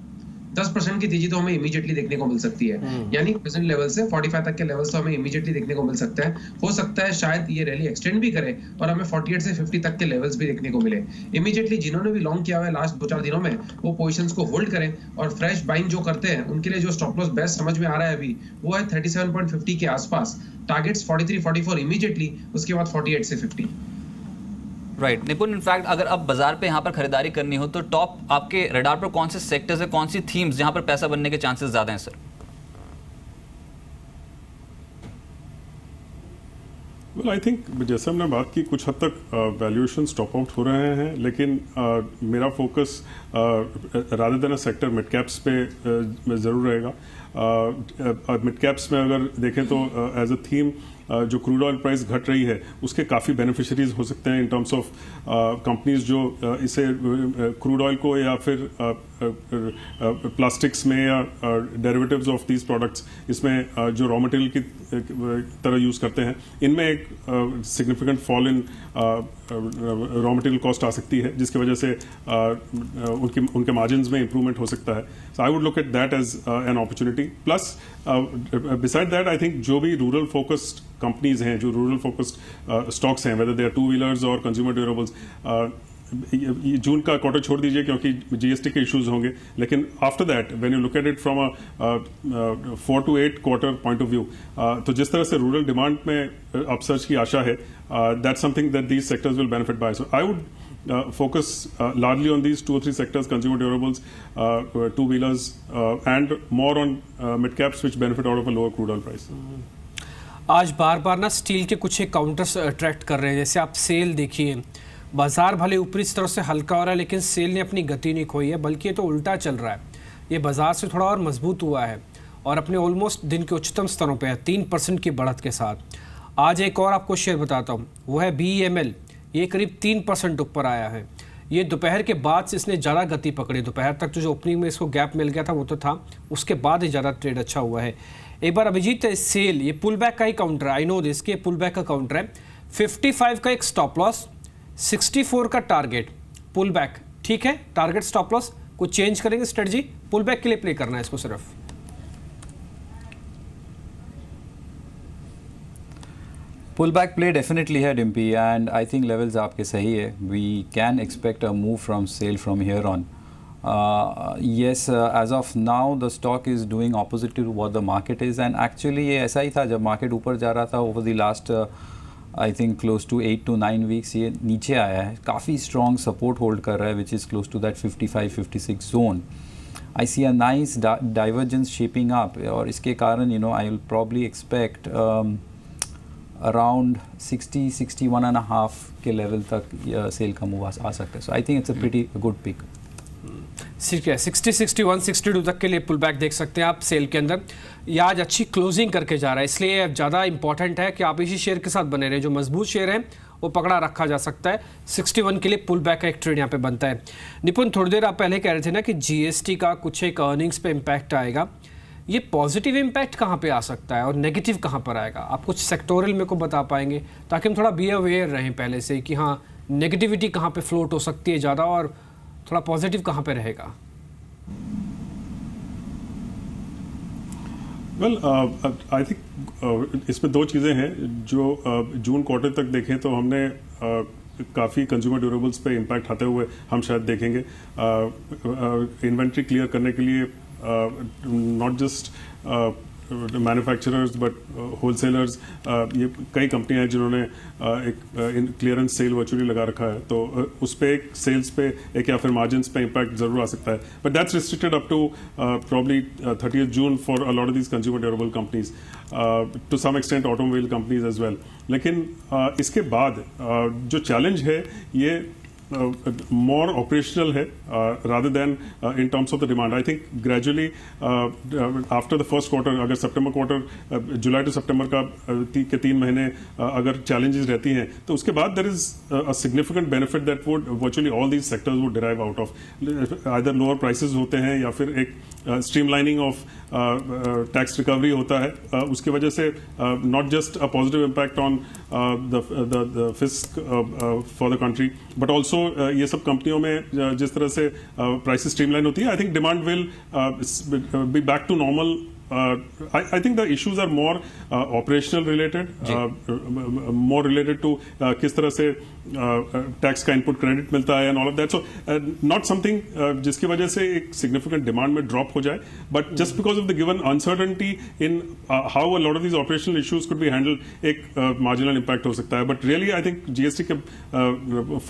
10% की तेजी तो हमें इमीडिएटली देखने को मिल सकती है। यानी प्रेजेंट लेवल से 45 तक के लेवल्स तो हमें इमीडिएटली देखने को मिल सकता है। हो सकता है शायद ये रैली एक्सटेंड भी करे और हमें 48 से 50 तक के लेवल्स भी देखने को मिले। इमीडिएटली जिन्होंने भी लॉन्ग किया हुआ है लास्ट 2-4 दिनों में, वो पोजीशंस को होल्ड करें और फ्रेश बाइंग जो करते हैं उनके लिए जो स्टॉप लॉस बेस्ट समझ में आ रहा है अभी वो है 37.50 के आसपास। टारगेट्स 43-44 इमीडिएटली, उसके बाद 48 से 50। राइट निपुण, इनफैक्ट अगर अब बाजार पे यहाँ पर खरीदारी करनी हो तो टॉप आपके रडार पर कौन से सेक्टर्स है, कौन सी थीम्स जहाँ पर पैसा बनने के चांसेस ज्यादा हैं सर? वेल आई थिंक जैसे हमने बात की कुछ हद तक वैल्यूएशन स्टॉप आउट हो रहे हैं, लेकिन मेरा focus rather than a sector mid caps पे ज़रूर रहेगा। मिड कैप्स में अगर देखें तो एज अ थीम जो क्रूड ऑयल प्राइस घट रही है उसके काफ़ी बेनिफिशरीज हो सकते हैं इन टर्म्स ऑफ कंपनीज जो इसे क्रूड ऑयल को या फिर प्लास्टिक्स में या डेरिवेटिव्स ऑफ दीज प्रोडक्ट्स इसमें जो रॉ मटेरियल की तरह यूज़ करते हैं, इनमें एक significant fall in raw material cost आ सकती है, जिसकी वजह से उनके मार्जिन्स में इंप्रूवमेंट हो सकता है। So I would look at that as an opportunity. Plus beside that I think जो भी रूरल फोकस्ड कंपनीज हैं, जो रूरल फोकस्ड स्टॉक्स हैं, whether they are two wheelers और कंज्यूमर ड्यूरेबल्स, जून का क्वार्टर छोड़ दीजिए क्योंकि जीएसटी के इश्यूज होंगे, लेकिन after that when you look at it from a 4 to 8 quarter point of view, तो जिस तरह से रूरल डिमांड में अपसर्ज की आशा है, that's something that these sectors will benefit by. So I would focus largely on these 2 or 3 sectors: consumer durables, two-wheelers, and more on mid-caps which benefit out of a lower crude oil price. आज बार बार ना स्टील के कुछ एक काउंटर्स अट्रैक्ट कर रहे हैं। जैसे आप सेल देखिए, बाजार भले ऊपरी स्तर से हल्का हो रहा है लेकिन सेल ने अपनी गति नहीं खोई है, बल्कि ये तो उल्टा चल रहा है। ये बाजार से थोड़ा और मजबूत हुआ है और अपने ऑलमोस्ट दिन के उच्चतम स्तरों पे है 3% की बढ़त के साथ। आज एक और आपको शेयर बताता हूँ, वो है BEML। ये करीब 3% ऊपर आया है। ये दोपहर के बाद से इसने ज़्यादा गति पकड़ी। दोपहर तक तो जो ओपनिंग में इसको गैप मिल गया था वो तो था, उसके बाद ही ज़्यादा ट्रेड अच्छा हुआ है। एक बार अभिजीत, सेल ये पुल बैक का ही काउंटर है, आई नो दिस, के पुल बैक का काउंटर है। 55 का एक स्टॉप लॉस, 64 का टारगेट, पुल बैक ठीक है, टारगेट स्टॉप लॉस कुछ चेंज करेंगे स्ट्रेटजी? पुल बैक के लिए प्ले करना है इसको सिर्फ। पुल बैक प्ले डेफिनेटली है Dimpy, and I think levels आपके सही है। We can expect a move from sell from here on. yes, as of now the stock is doing opposite to what the market is, and actually ये ऐसा ही था जब मार्केट ऊपर जा रहा था over the last I think close to 8 to 9 weeks ये नीचे आया है, काफ़ी strong support hold कर रहा है which is close to that 55-56 zone. I see a nice divergence shaping up और इसके कारण I will probably expect around 60-61.5 के लेवल तक सेल का मूव आ सकता है। So I think it's a pretty good pick. ठीक है, 60, 61, 62 तक के लिए पुल बैक देख सकते हैं आप सेल के अंदर। ये आज अच्छी क्लोजिंग करके जा रहा है, इसलिए ज़्यादा इंपॉर्टेंट है कि आप इसी शेयर के साथ बने रहें। जो मजबूत शेयर है वो पकड़ा रखा जा सकता है। 61 के लिए पुल बैक का एक ट्रेड यहाँ पे बनता है। निपुण, थोड़ी देर आप पहले कह रहे थे ना कि जीएसटी का कुछ एक अर्निंग्स पे इम्पैक्ट आएगा। ये पॉजिटिव इम्पैक्ट कहाँ पे आ सकता है और नेगेटिव कहाँ पर आएगा? आप कुछ सेक्टोरल मेरे को बता पाएंगे ताकि हम थोड़ा बी अवेयर रहें पहले से कि हाँ नेगेटिविटी कहाँ पे फ्लोट हो सकती है ज़्यादा और थोड़ा पॉजिटिव कहाँ पे रहेगा? वेल आई थिंक इसमें दो चीज़ें हैं जो जून क्वार्टर तक देखें तो हमने काफ़ी कंज्यूमर ड्यूरेबल्स पे इम्पैक्ट आते हुए हम शायद देखेंगे। इन्वेंट्री क्लियर करने के लिए not just manufacturers but wholesalers, ये कई कंपनियां हैं जिन्होंने एक क्लियरेंस सेल वर्चुअली लगा रखा है, तो उस पर एक सेल्स पे एक या फिर मार्जिन्स पे इम्पैक्ट जरूर आ सकता है, but that's restricted up to probably 30th June for a lot of these consumer durable companies, to some extent automobile companies as well. लेकिन इसके बाद जो चैलेंज है ये more operational है rather than in terms of the demand. I think gradually after the first quarter, अगर सितंबर क्वार्टर जुलाई टू सितंबर का के 3 महीने अगर challenges रहती हैं तो उसके बाद there is a significant benefit that would virtually all these sectors would derive out of. Either lower prices होते हैं या फिर एक streamlining of tax recovery होता है, उसकी वजह से not just a positive impact on the fisc for the country but also also ये सब कंपनियों में जिस तरह से प्राइसेस स्ट्रीमलाइन होती है, I think demand will be back to normal. I think the issues are more operational related, more related to किस तरह से टैक्स का इनपुट क्रेडिट मिलता है and all of that. So not something जिसकी वजह से एक significant demand में drop हो जाए, but just because of the given uncertainty in how a lot of these operational issues could be handled, एक marginal impact हो सकता है. But really I think GST के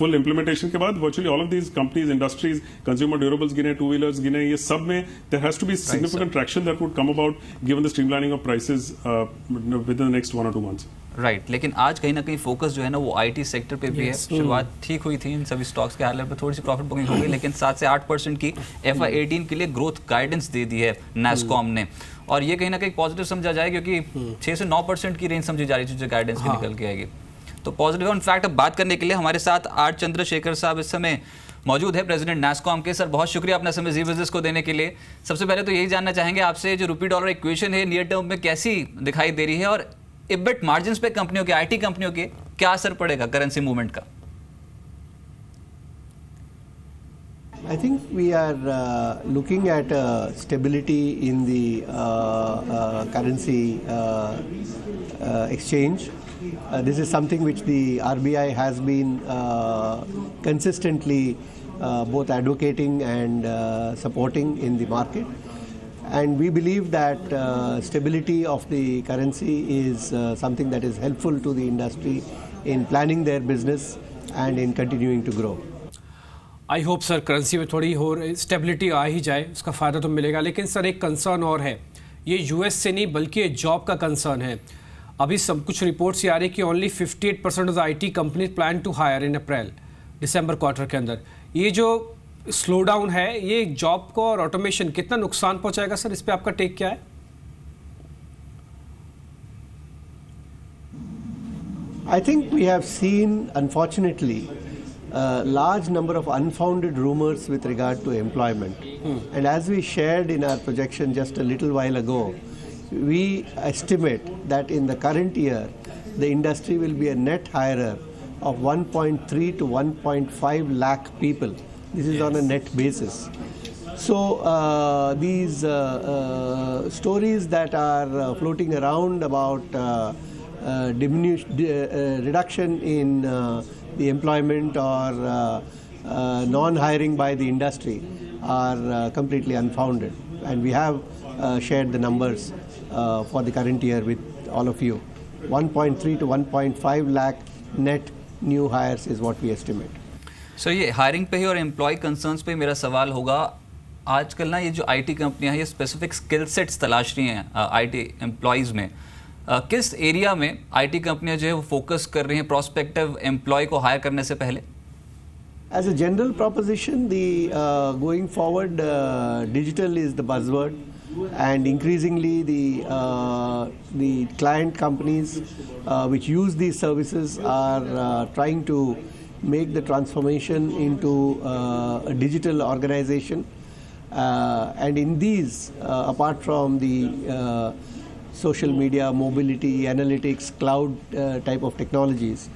full implementation के बाद virtually all of these companies, industries, consumer durables गिने, two wheelers गिने, ये सब में there has to be significant traction that would come about given the streamlining of prices within the next 1 or 2 months. Right लेकिन आज कहीं ना कहीं फोकस जो है ना वो आईटी सेक्टर पे भी है. शुरुआत ठीक हुई थी इन सभी स्टॉक्स के हाल पे, थोड़ी सी प्रॉफिट बुकिंग हो गई, लेकिन 7 से 8% की FY18 के लिए ग्रोथ गाइडेंस दे दी है नैस्कॉम ने, और ये कहीं ना कहीं पॉजिटिव समझा जाए क्योंकि 6 से 9% की रेंज समझी जा रही थी जो गाइडेंस की निकल के आएगी, तो पॉजिटिव. इनफैक्ट अब बात करने के लिए हमारे साथ आर चंद्रशेखर साहब इस समय मौजूद है, प्रेसिडेंट नैस्कॉम के. सर बहुत शुक्रिया अपना समय जी बिजनेस को देने के लिए. सबसे पहले तो यही जानना चाहेंगे आपसे, जो रुपी डॉलर इक्वेशन है नियर टर्म में कैसी दिखाई दे रही है, और इबिट मार्जिन्स पे कंपनियों के, आईटी कंपनियों के क्या असर पड़ेगा करेंसी मूवमेंट का? I think we are looking at stability in the currency exchange. This is something which the RBI has been consistently both advocating and supporting in the market. And we believe that stability of the currency is something that is helpful to the industry in planning their business and in continuing to grow. I hope sir currency में थोड़ी और स्टेबिलिटी आ ही जाए, उसका फ़ायदा तो मिलेगा. लेकिन सर एक कंसर्न और है, ये यूएस से नहीं बल्कि जॉब का कंसर्न है. अभी सब कुछ रिपोर्ट्स ये आ रही कि only 58% of the IT companies plan to hire in April, December quarter के अंदर. ये जो स्लो डाउन है ये जॉब को और ऑटोमेशन कितना नुकसान पहुंचाएगा सर, इस पर आपका टेक क्या है? I think we have seen, unfortunately, a large number of unfounded rumors with regard to employment. And as we shared in our projection just a little while ago, we estimate that in the current year, the industry will be a net hirer of 1.3 to 1.5 lakh people. This is on a net basis. So these stories that are floating around about reduction in the employment or non-hiring by the industry are completely unfounded, and we have shared the numbers for the current year with all of you. 1.3 to 1.5 lakh net new hires is what we estimate. Sir ये हायरिंग पे ही और एम्प्लॉय कंसर्न्स पे मेरा सवाल होगा. आजकल ना ये जो आईटी कंपनियां हैं ये स्पेसिफिक स्किल सेट्स तलाश रही हैं आईटी एम्प्लॉयज़ में. किस एरिया में आईटी कंपनियां जो है वो फोकस कर रही हैं प्रोस्पेक्टिव एम्प्लॉय को हायर करने से पहले? As a general proposition, the going forward, digital is the buzzword, and increasingly the client companies which use these services are trying to make the transformation into a digital organization, and in these, apart from the social media, mobility, analytics, cloud type of technologies,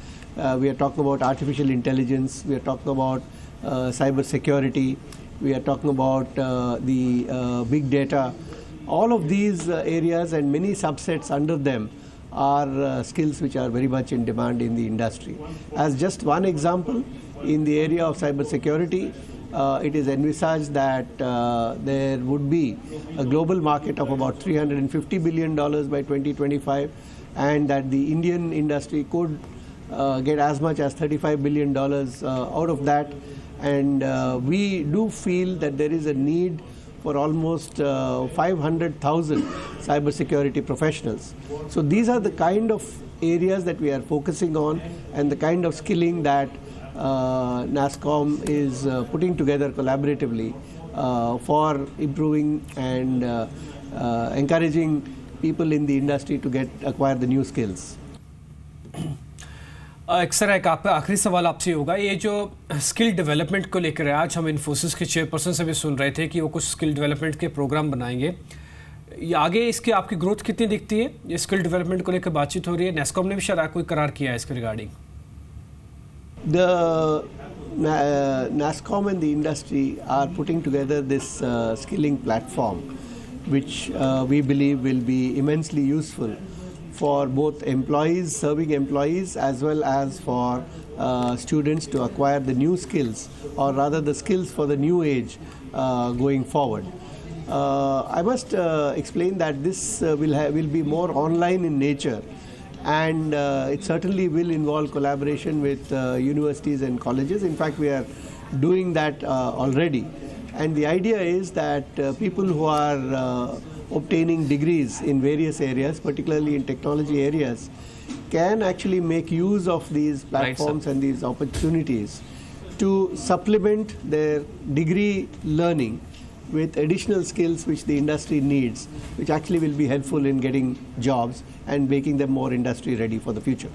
we are talking about artificial intelligence, we are talking about cyber security, we are talking about the big data. All of these areas and many subsets under them are skills which are very much in demand in the industry. As just one example, in the area of cyber security, it is envisaged that there would be a global market of about $350 billion by 2025, and that the Indian industry could get as much as $35 billion out of that. And we do feel that there is a need for almost 500,000 cybersecurity professionals. So these are the kind of areas that we are focusing on, and the kind of skilling that NASSCOM is putting together collaboratively for improving and encouraging people in the industry to acquire the new skills. अक्सर एक आखिरी सवाल आपसे होगा, ये जो स्किल डेवलपमेंट को लेकर है, आज हम इन्फोसिस के चेयरपर्सन से भी सुन रहे थे कि वो कुछ स्किल डेवलपमेंट के प्रोग्राम बनाएंगे. ये आगे इसकी आपकी ग्रोथ कितनी दिखती है? ये स्किल डेवलपमेंट को लेकर बातचीत हो रही है, NASSCOM ने भी शायद कोई करार किया है इसके regarding. The NASSCOM and the industry are putting together this skilling platform, which we believe will be immensely useful for both employees, serving employees, as well as for students to acquire the new skills, or rather the skills for the new age going forward. I must explain that this will be more online in nature, and it certainly will involve collaboration with universities and colleges. In fact, we are doing that already. And the idea is that people who are obtaining degrees in various areas, particularly in technology areas, can actually make use of these platforms and these opportunities to supplement their degree learning with additional skills which the industry needs, which actually will be helpful in getting jobs and making them more industry ready for the future.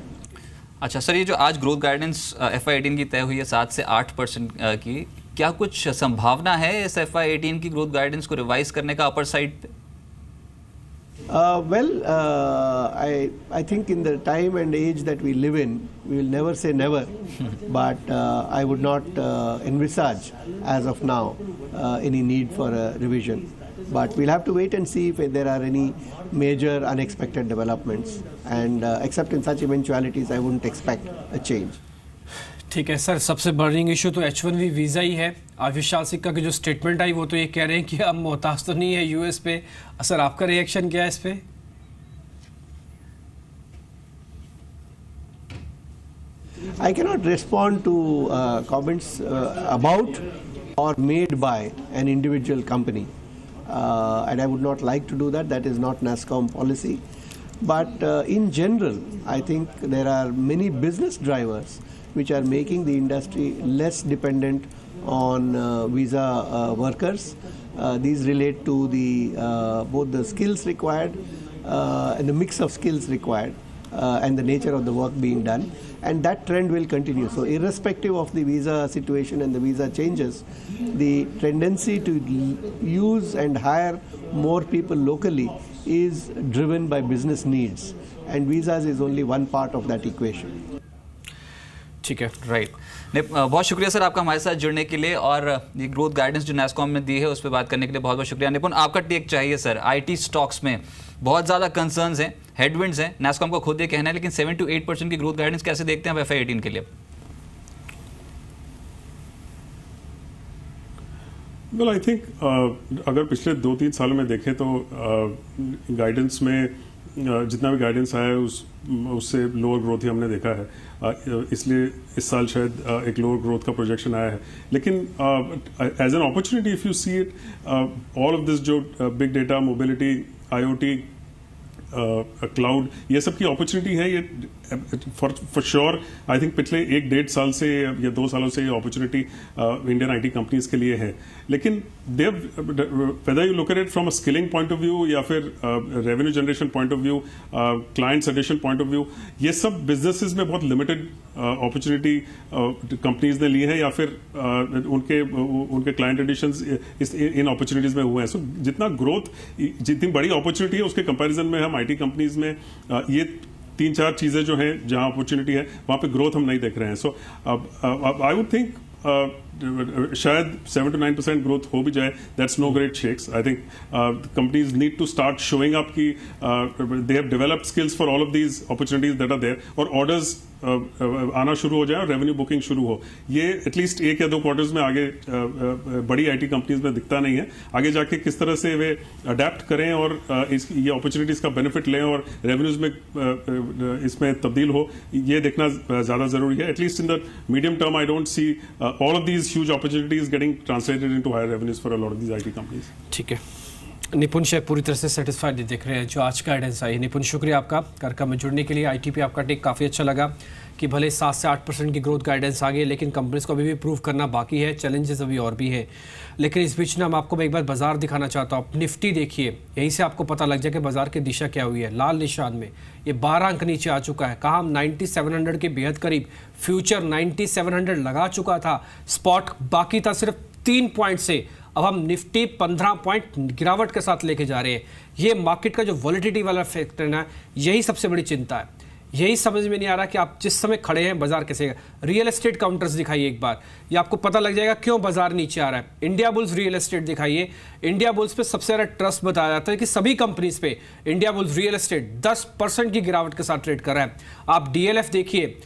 अच्छा सर, ये जो आज ग्रोथ गाइडेंस FY18 की तय हुई है 7 से 8% की, क्या कुछ संभावना है इस FY18 की ग्रोथ गाइडेंस को रिवाइज करने का अपर साइड पे? I think in the time and age that we live in, we will never say never, but I would not envisage as of now any need for a revision. But we'll have to wait and see if there are any major unexpected developments, and except in such eventualities, I wouldn't expect a change. ठीक है सर, सबसे बर्निंग इशू तो H1B वीज़ा ही है। विशाल सिक्का की जो स्टेटमेंट आई वो तो ये कह रहे हैं कि हम मोहताज तो नहीं है US पे। सर आपका रिएक्शन क्या है इस पे? I cannot respond to comments about or made by an individual company, and I would not like to do that. That is not NASSCOM policy. But in general, I think there are many business drivers which are making the industry less dependent on visa workers. These relate to both the skills required and the mix of skills required and the nature of the work being done, and that trend will continue. So irrespective of the visa situation and the visa changes, the tendency to use and hire more people locally is driven by business needs, and visas is only one part of that equation. ठीक है, राइट। बहुत शुक्रिया सर आपका हमारे साथ जुड़ने के लिए, और ये ग्रोथ गाइडेंस जो NASSCOM ने दी है उस पर बात करने के लिए बहुत बहुत शुक्रिया। निपुण, आपका टेक चाहिए सर। IT स्टॉक्स में बहुत ज़्यादा कंसर्न्स हैं, हेडविंड्स हैं, NASSCOM को खुद ये कहना है, लेकिन 7 to 8% की ग्रोथ गाइडेंस कैसे देखते हैं आप FY18 के लिए? वेल आई थिंक अगर पिछले 2-3 सालों में देखें तो गाइडेंस में जितना भी गाइडेंस आया है उससे लोअर ग्रोथ ही हमने देखा है, इसलिए इस साल शायद एक लोअर ग्रोथ का प्रोजेक्शन आया है। लेकिन as an opportunity if you see it, all of this जो big data, mobility, IoT, cloud, ये सब की अपॉर्चुनिटी है, ये फॉर श्योर आई थिंक पिछले 1-1.5 साल से या 2 सालों से ये अपॉर्चुनिटी इंडियन IT कंपनीज के लिए है। लेकिन whether you look at it from a skilling point of view या फिर revenue generation point of view, clients addition point of view, ये सब बिजनेसेस में बहुत लिमिटेड अपॉर्चुनिटी कंपनीज ने ली है, या फिर उनके क्लाइंट एडिशंस इन अपॉर्चुनिटीज में हुए हैं। सो जितना ग्रोथ, जितनी बड़ी अपॉर्चुनिटी है उसके कंपैरिजन में हम IT कंपनीज में ये 3-4 चीजें जो हैं जहां अपॉर्चुनिटी है वहां पे ग्रोथ हम नहीं देख रहे हैं। सो आई वुड थिंक शायद 7 to 9% ग्रोथ हो भी जाए, that's no great shakes. I think companies need to start showing up कि they have developed skills for all of these opportunities that are there, और ऑर्डर्स आना शुरू हो जाए और रेवेन्यू बुकिंग शुरू हो। ये एटलीस्ट 1 या 2 क्वार्टर्स में आगे बड़ी IT कंपनीज में दिखता नहीं है। आगे जाके किस तरह से वे अडेप्ट करें और ये अपॉर्चुनिटीज का बेनिफिट लें और रेवेन्यूज में इसमें तब्दील हो, ये देखना ज़्यादा ज़रूरी है। At least in the medium term I don't see all of these huge opportunities getting translated into higher revenues for a lot of these IT companies. ठीक है, निपुण शायद पूरी तरह से सेटिस्फाइड देख रहे हैं जो आज का गाइडेंस आई। निपुण, शुक्रिया आपका कार्यक्रम में जुड़ने के लिए। IT पे आपका टेक काफ़ी अच्छा लगा कि भले 7 से 8% की ग्रोथ गाइडेंस आ गई, लेकिन कंपनीज को अभी भी प्रूव करना बाकी है, चैलेंजेस अभी और भी हैं। लेकिन इस बीच ना मैं आपको एक बार बाजार दिखाना चाहता हूँ। निफ्टी देखिए, यहीं से आपको पता लग जाए कि बाजार की दिशा क्या हुई है। लाल निशान में ये 12 अंक नीचे आ चुका है। कहाँ हम 9700 के बेहद करीब, फ्यूचर 9700 लगा चुका था, स्पॉट बाकी था सिर्फ 3 पॉइंट से। अब हम निफ्टी 15 पॉइंट गिरावट के साथ लेके जा रहे हैं। ये मार्केट का जो वॉलिटिलिटी वाला फैक्टर है ना, यही सबसे बड़ी चिंता है। यही समझ में नहीं आ रहा कि आप जिस समय खड़े हैं बाजार कैसे। रियल एस्टेट काउंटर्स दिखाइए एक बार, ये आपको पता लग जाएगा क्यों बाजार नीचे आ रहा है। इंडिया बुल्स रियल एस्टेट दिखाइए, इंडिया बुल्स पे सबसे ज़्यादा ट्रस्ट बताया जाता है कि सभी कंपनीज पे इंडिया बुल्स रियल एस्टेट 10% की गिरावट के साथ ट्रेड कर रहा है। आप DLF देखिए,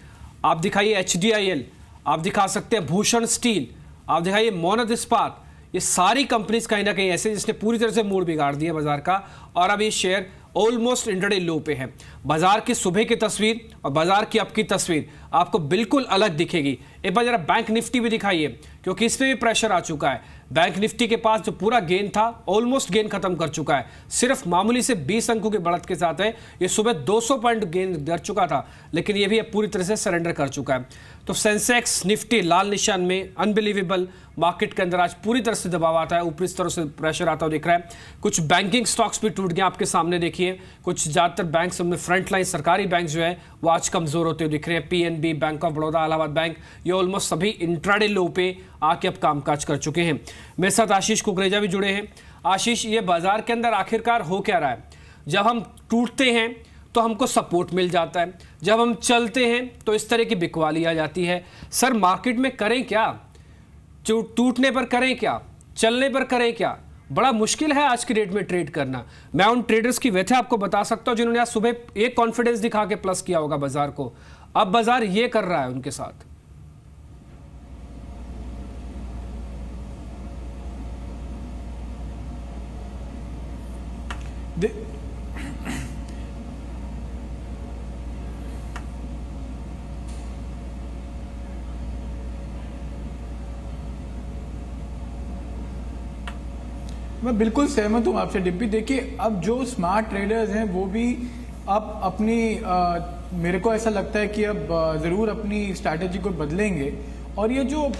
आप दिखाइए HDIL, आप दिखा सकते हैं भूषण स्टील, आप दिखाइए मोनद इस्पात, ये सारी कंपनीज कहीं ना कहीं ऐसे जिसने पूरी तरह से मूड बिगाड़ दिया बाजार का, और अब ये शेयर ऑलमोस्ट इंट्राडे लो पे है। बाजार की सुबह की तस्वीर और बाजार की अब की तस्वीर आपको बिल्कुल अलग दिखेगी। एक बार जरा बैंक निफ्टी भी दिखाइए, क्योंकि इसमें भी प्रेशर आ चुका है। बैंक निफ्टी के पास जो पूरा गेन था, ऑलमोस्ट गेन खत्म कर चुका है, सिर्फ मामूली से 20 अंकों की बढ़त के साथ है। ये सुबह 200 पॉइंट गेन कर चुका था, लेकिन ये भी अब पूरी तरह से सरेंडर कर चुका है। तो सेंसेक्स निफ्टी लाल निशान में, अनबिलीवेबल। मार्केट के अंदर आज पूरी तरह से दबाव आता है, ऊपरी स्तरों से प्रेशर आता हुआ दिख रहा है। कुछ बैंकिंग स्टॉक्स भी टूट गए आपके सामने देखिए, कुछ ज़्यादातर बैंक्स उनमें फ्रंट लाइन सरकारी बैंक जो है वो आज कमजोर होते हुए दिख रहे हैं। PNB, bank of Baroda, Allahabad bank, ये ऑलमोस्ट सभी इंट्राडे लो पे आके अब कामकाज कर चुके हैं। मेरे साथ आशीष कुकरेजा भी जुड़े हैं। आशीष, ये बाजार के अंदर आखिरकार हो क्या रहा है? जब हम टूटते हैं तो हमको सपोर्ट मिल जाता है, जब हम चलते हैं तो इस तरह की बिकवाली आ जाती है। सर, मार्केट में करें क्या? जो टूटने पर करें क्या, चलने पर करें क्या? बड़ा मुश्किल है आज की डेट में ट्रेड करना। मैं उन ट्रेडर्स की व्यथा आपको बता सकता हूं जिन्होंने आज सुबह एक कॉन्फिडेंस दिखा के प्लस किया होगा बाजार को, अब बाजार ये कर रहा है उनके साथ। मैं बिल्कुल सहमत हूँ आपसे डिम्पी। देखिए, अब जो स्मार्ट ट्रेडर्स हैं वो भी अब अपनी मेरे को ऐसा लगता है कि अब ज़रूर अपनी स्ट्रैटेजी को बदलेंगे, और ये जो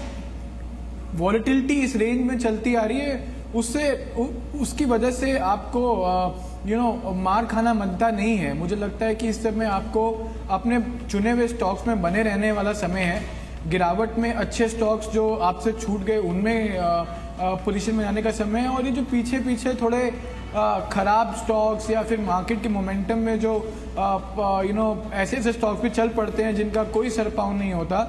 वॉलेटिलिटी इस रेंज में चलती आ रही है उसकी वजह से आपको मार खाना बनता नहीं है। मुझे लगता है कि इस समय आपको अपने चुने हुए स्टॉक्स में बने रहने वाला समय है। गिरावट में अच्छे स्टॉक्स जो आपसे छूट गए उनमें पोजीशन में जाने का समय है, और ये जो पीछे पीछे थोड़े खराब स्टॉक्स या फिर मार्केट के मोमेंटम में जो ऐसे ऐसे स्टॉक्स भी चल पड़ते हैं जिनका कोई सर पाँव नहीं होता,